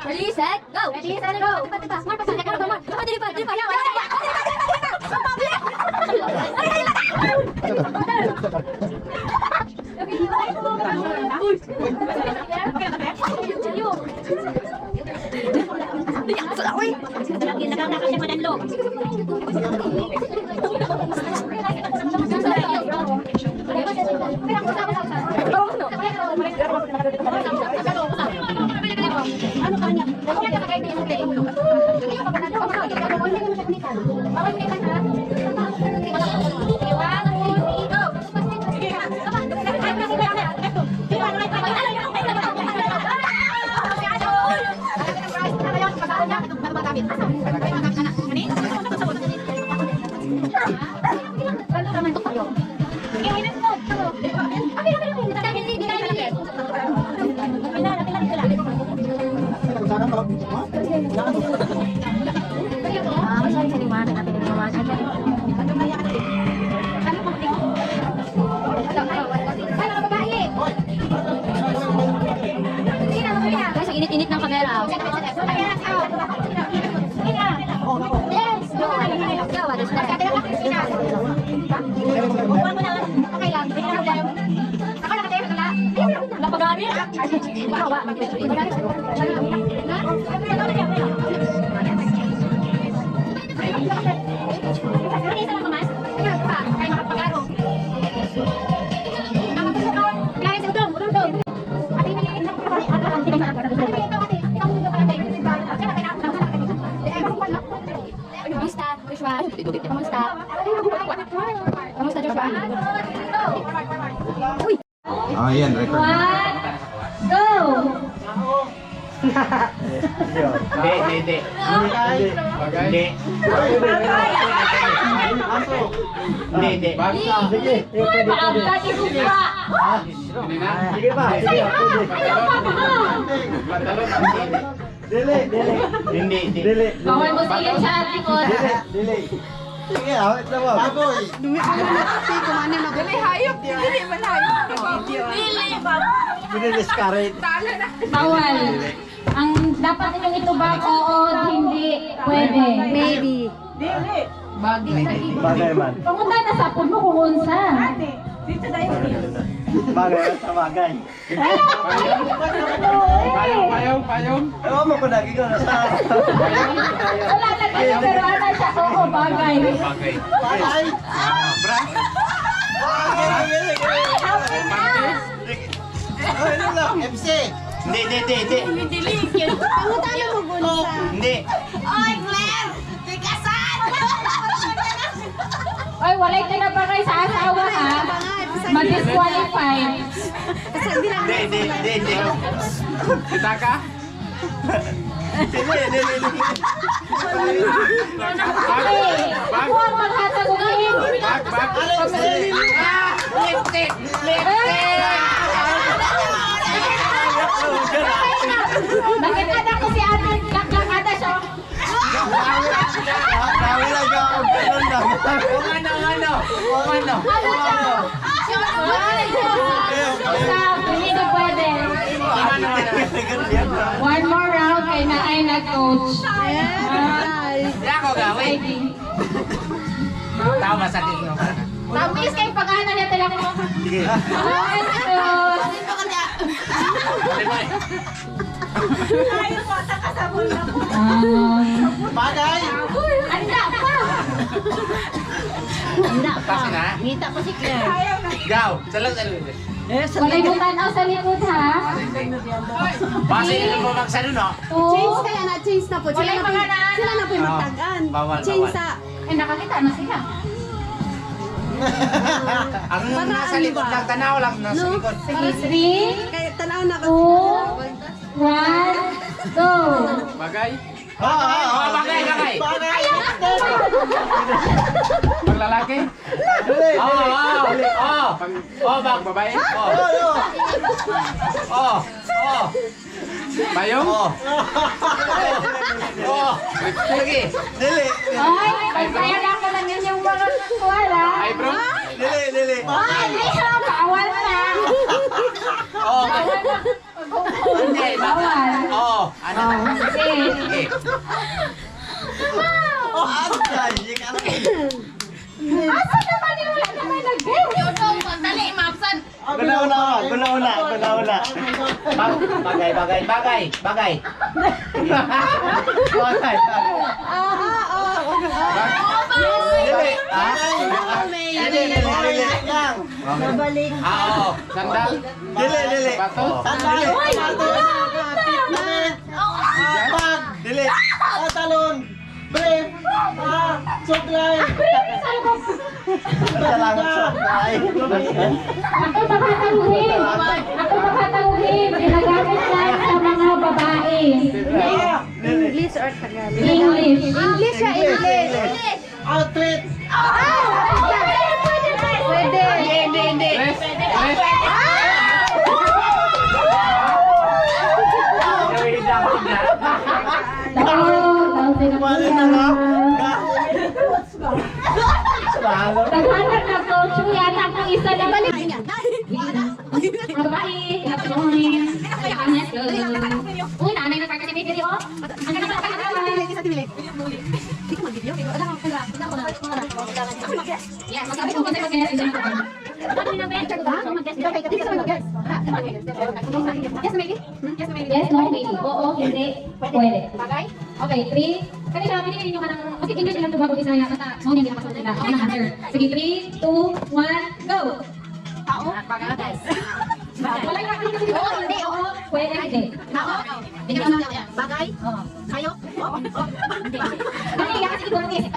Ready, set, go! Ready, set, go! Smart, pasal, jangan lupa, lupa, diri pa, guys, ang init-init ng kamera. Yes! Go! Go! What is that? Okay lang. Ako nakatayo ka na. Napagami? Bawa. Kamusta? Kamusta, Joshua? Ah, yan, record. One, go! Hindi. Hindi. Sige. Maangkat ikupa. Sige pa. Sige. Hindi. Bawal mo silip sa likod. Sige, awit na mo. Baboy. Dumi ka na natin kumanin na. Dili hayop. Dili man hayop. Dili ba? Dinidiscourage. Bawal. Ang dapat ninyong itubag, oo, hindi, pwede. Maybe. Bagay man. Pamunta na sa pun mo kung unsa. Bagay sa bagay. Payong. Ewan mo ko lagi ko na sa... Wala na kayo, pero ano siya, oo, bagay. Bagay. Bra? Ano lang, MC. Hindi. Pangutan mo gunsa. Hindi. Oy, Glenn! Tikasan! Oy, walay tinabangay sa asawa, ha? Ma-disqualified. Hindi. Kita ka? Huwag maghatagugin. Lipstick! Bakit anak ko si Ate? Laklang ata siya. Dami lang ako. Ganun lang. Ano? Hindi na pwede. One more round kay na ay nag-coach. Hindi ako gawin. Tama sa tingin mo. Tamis kay pag-ana niya talaga mo. Sige. Bagay! Anda pa! Kasi na? Ngita pa si Claire. Gaw! Salang. Walay mo tanaw sa likod, ha? Basta yun mo magsano, no? Change kaya na, change na po. Walay mga naan. Sila na po yung magtagan. Bawal. Change sa... Eh, nakakita na sila. Ang nasa likod lang, tanaw lang nasa likod. Sige, 3, Kaya tanaw na 2, 1, go! Bagay. Bagay. Paglalaki. Bag. Babae. Payong. Sige. Ay, kaya na ako lang yun yung mga kuwala. Eyebrow. Dili. Ay, bawal na. Hindi. Bawal. Ano? Sige. Asa naman yung wala naman nag-game? Dali, mapsan. Guna-una. Bagay. Babalik. Sandal. Dili. Bato. Bag! Dili! Talon! Brief! Suklay! Salamat suklay! Ako makataluhin. Ginagamit lang sa mga babae. English or Tagalog? English. English siya, English. Outfit! Pwede. Hindi. Taghanap na coach mo yata kung isa lang. Babae, hapon. Uy, nanay na tayo kasi video. Ang ganda ng kanya. Yes, magsabi kung kung mag-guess. Yes, no, maybe. Oo, hindi. Pwede. Bagay? Okay, 3. Kanina, pinili nyo ka ng... Kasi English lang ito bago Bisaya. Basta, so hindi naman nila. Ako na answer. Sige, 3, 2, 1, go! Tao? Bagay. Wala yung kasi dito. Oo, hindi. Oo, pwede, hindi. Tao? Hindi ka lang. Bagay? Oo. Kayo? Hindi. Ano yung kasi dito mag-isip?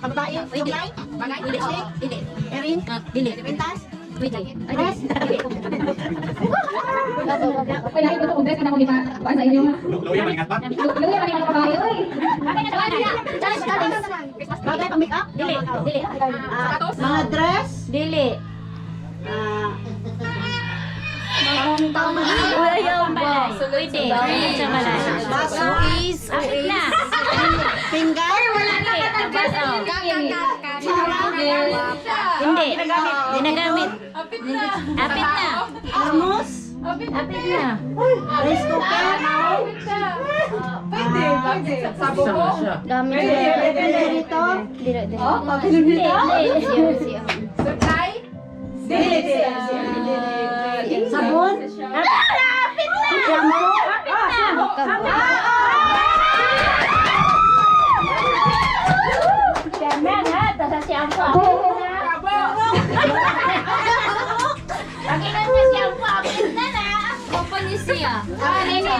Babae? Pwede. Bagay? Hindi. Hindi. Erin? Hindi. Pintas? Wait, dress? Kaya ito kung dress ka na mo kita kuan sa inyo ha. Luya man ba? Luya man yung babae oy. Bakit na siya? Bagay pang make up? Dili. Mga dress? Dili. Ayaw ba? Pwede. Pwede sa balay. Baso is Akit na. finger? Wala na ka Baso. Hindi. Ginagamit. Apit na. Thermos? Apit na. Rice cooker? Pwede. Sabo ko. Gamit. Refrigerator? Dili. Dili. Supply? Dili. Sabon? Shampoo? Chairman ha, tasa shampoo ako na. Paginan niya shampoo, apit na na. Gopo niya siya. Ano niya?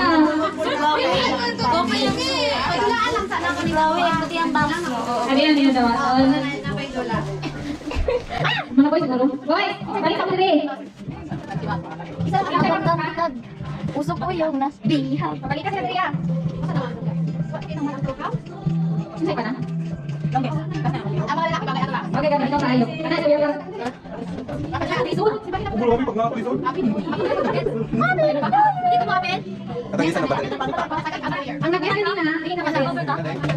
Gopo niya siya. Paglaan lang sana ako ni Gawi, pati ang bangs mo. Ano yan yung daw? Mga boy siguro. Boy, balik ako diri. Isang pinagandang usok ko yung nasbihag. Balik ka sa diri ah. Sino ka na? Ama lalaki bagay ato ba? Okay, ganun ito tayo. Ano ito yung Lisod. Umulo kami pag nga lisod. Hindi ko mapit. Katagisan na ba? ang nagbihan kanina, hindi na kasi.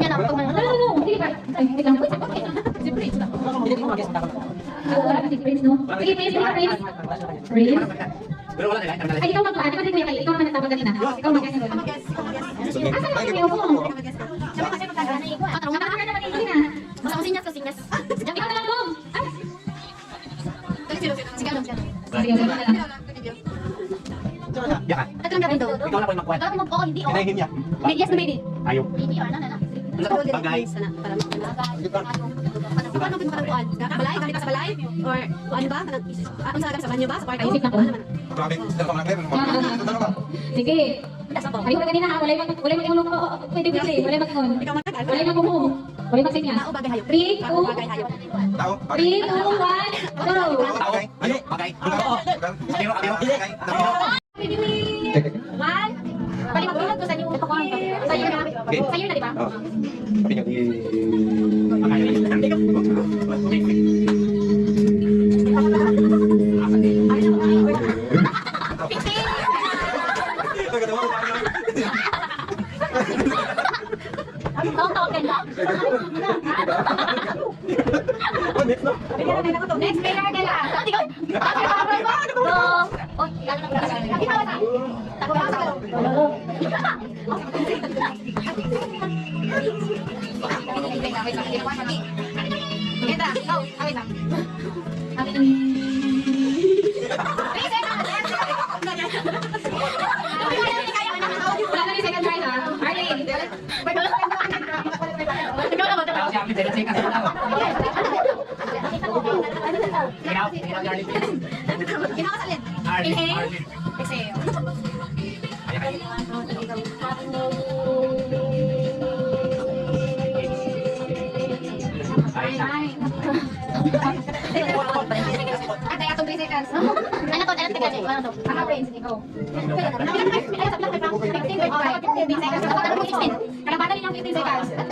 Yan ako pag No. Hindi ba? Ay, wait lang. Si Prince. Wala ka si Prince, no? Sige, Prince, Prince. Prince? Pero wala nila. Ay, ikaw mag-ano? Di ba din kuya kayo? Ikaw naman nagtabag kanina. Ikaw mag-guess doon. Asa naman kayo po? Patrong na ka naman Sige na. Basta ko sinyas. Ikaw na lang, Dom. Ay. Sige, Dom. Sige, Dom na lang. Yakan. Ito lang gawin to. Ikaw na po yung magkuhan. Ikaw mo hindi oh. Kinahin niya. Yes na baby. Ayaw. Baby or na. Bagay. Paano pinakaluan? Balay, galit sa balay? Or ano ba? Ano sa sa banyo ba? Sa kwarto? Isip na ko. Grabe, dalawa na kayo. Sige. Ayun na kanina ha, walay mag-ulong ko. Pwede. Walay mag-ulong. Walay mag-ulong. Walay mag-sinya. 3, 2, 1, go! Ano? Bagay. One. Balik mag-ulong ko sa inyo. Sa inyo na, di ba? Next player ka lang. Inhale. Exhale. Atay atong 3 seconds. Ano to? Ano to? Ano to? Ano friends? Go. Kalabatan niyo 15 seconds. 3,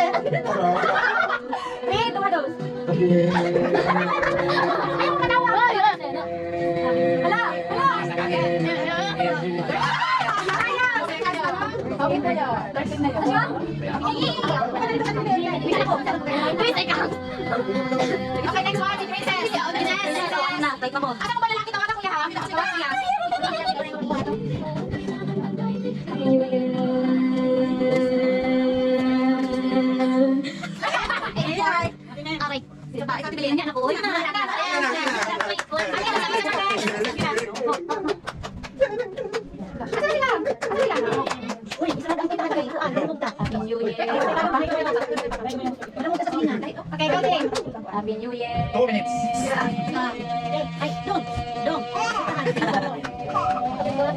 tumados. Ayaw ka daw. Hala. Okay, next one, si Princess. Asa ko ba lalaki to? Asa kuya ha? Si Kuya. Okay. Ikaw tibilihan niya. Naku. Uy, isa lang ang pinaka kayo. Ano mo ta? Happy New Year. Okay, go din. Happy New Year. 2 minutes. Ay, dong.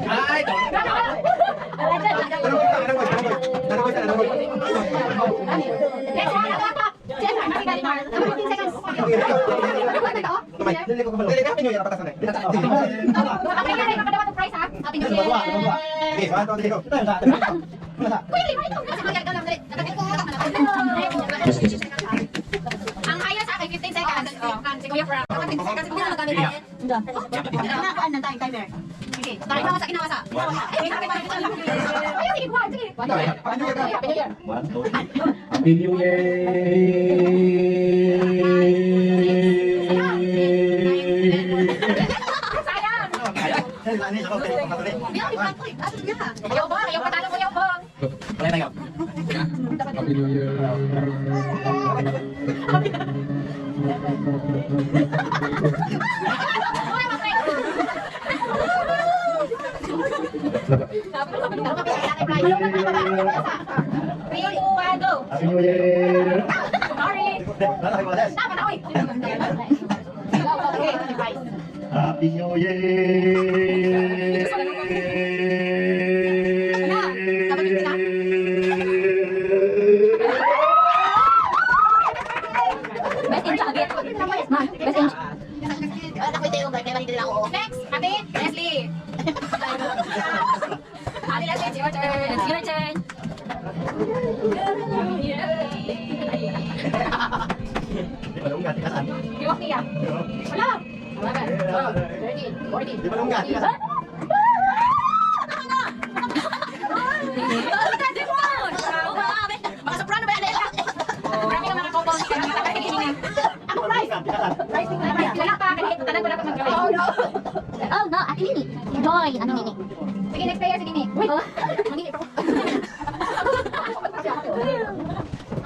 Ay, Next one, ako. Jennifer, Marie Galimar. 15 seconds. Dili ka pinyo yan, patasan eh. lima ito. Kasi magyarga lang dali. Ang haya sa akin, 15 seconds. Si Kuya Frank. 15 seconds. Hindi na magamit natin. Nakuhaan ng timer. Sige. Tarik na sa kinawasa. Ay, sabi pa rin. Ay, sige, kuha. Sige. Happy New Ayaw ba? Ayaw patalo ko, ayaw ba? Happy New Year. Happy New Year. Happy New Next, Ate Leslie. Ate Leslie, it's your turn. It's your turn. Iwak niya. Wala. 11, 12, 13, 14. Mga soprano ba yan? Marami ka mga compound. Ako, Rice. Rice, kilala pa. Tanan ko na pa mag-gawin. Oh no, Ate Nini. Joy, ano Nini? Sige, next player, sige, Nini. Wait. Manini pa ko.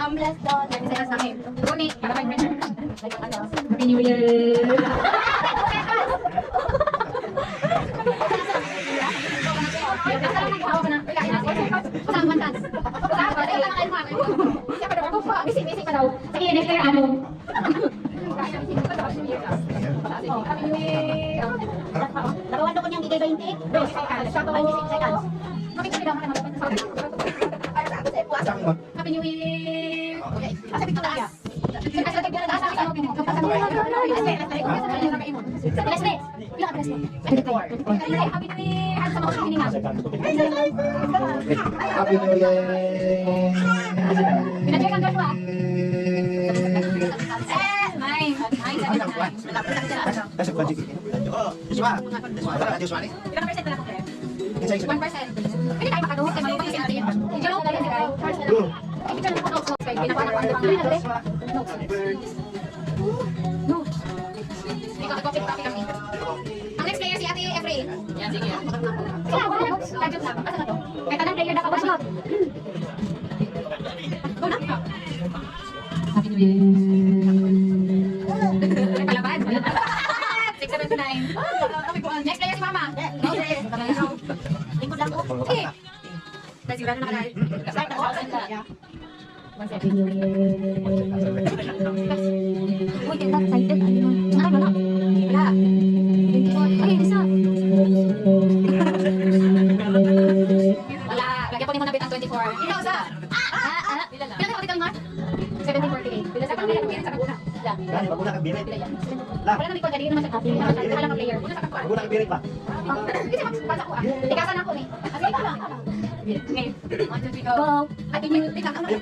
Last doon. Seconds na kayo. Guni, para kayo pressure. Happy New Year! Sige, next player, ano? Nakawando ko niyang gigay 20. 2 seconds. 26 seconds. Happy New Year! Okay. Asa Victoria? Asa Victoria? Asa Leslie! Ilang ka Leslie? 24. Happy New Year! Ano sa mga kiningan? Happy New Year. Pinag-check ang Joshua. Nine. 9 seconds. 1%. Pwede tayo makaduhok kay Malupa si Ate. I-joke na rin si Guy. I-joke na notes. Ginawa na ko ang notes. Notes. Ikaw, nag-copy kami. Ang next player si Ate Efrain. Yan, sige. Wala, wala notes. Nag-joke lang. Asa na to? Kaya tanang player na kabas not. Go na. Happy New Year! Palaban. 6, 7, 9. Next player si Mama. Lingkod lang ko. Sige. Dahil sigurado na ka-live. Start na ko. Happy New Year. Uy, excited. Ano na? Wala. Ay, isa. Wala. Lagyan ko ni mo na bitang 24. Ikaw sa? Bilang ka kapit ang mark? 1748. Bilang sa pagbilang ko yan sa paguna. Wala na record. Hindi naman sa copy. Wala na player. Una sa kapwa. Kasi magpasa ko ah. Ikasan ako eh. Kasi ikaw lang. Okay. 1, 2, 3, go. Happy New Year. Ikaw lang. Ikaw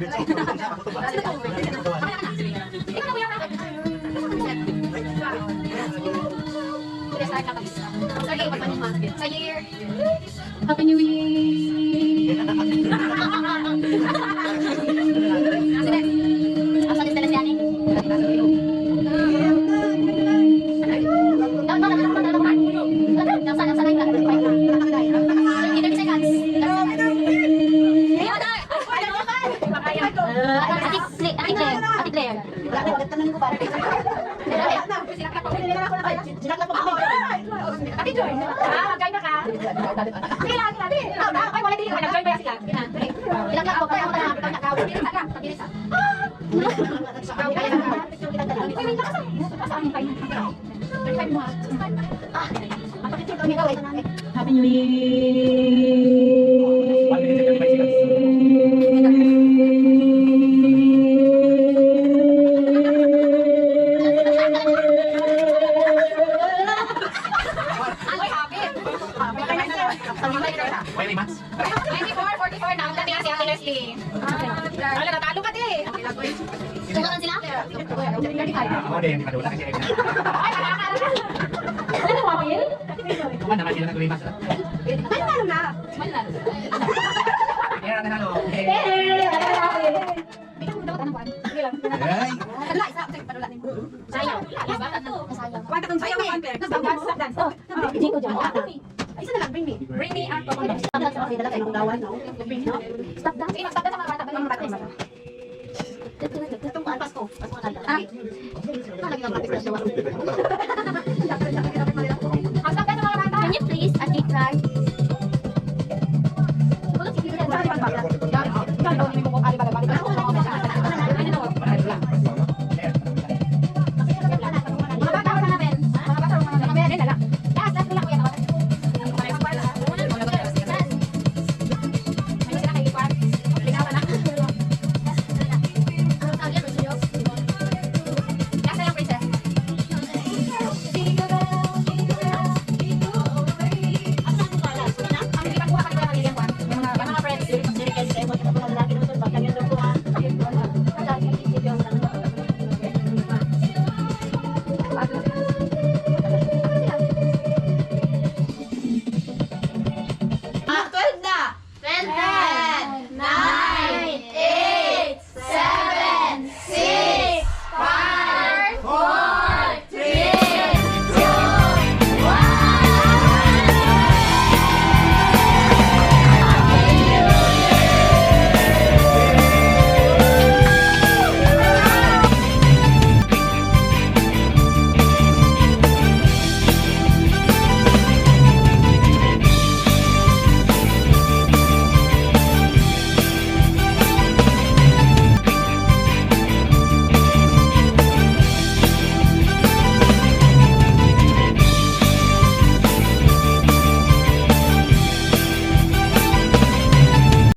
na kuya. Sige, start na kami. Sige, pagpanin mo. Sa year. Happy New Year. Sige. Ang salis na lang yan eh. Ate Claire. Ate Joy. Mag-join na ka. Sige lang, sige. Ay, wala din ko. Nag-join ba sila? Ilang lang ako. Kaya ako tayo. Bilis lang. Bilis lang. Wait, nasa amin pa yun. 35 mo ha. Happy New Ay, happy. Happy. 44 na. Ang dati si Ate Leslie. Wala, natalo ka din. Tumakan sila? Ako din, kadula kasi. Ano mo, Apil? Kuman naman sila nag-uwimas. Ano na? Kaya natin ano. Sayaw. Kuwan ka tong sayaw, kuwan ka. Dance. Hindi ko dyan. Isa na lang, bring me. Bring me ang pamilya. Stop dance kasi dala kayo ng dawan. Bring me. Stop dance. Sige, mag-stop dance sa mga bata. Mga bata. Itong Pasko. Pasko na Ah? Ito, lagi ng practice na siya.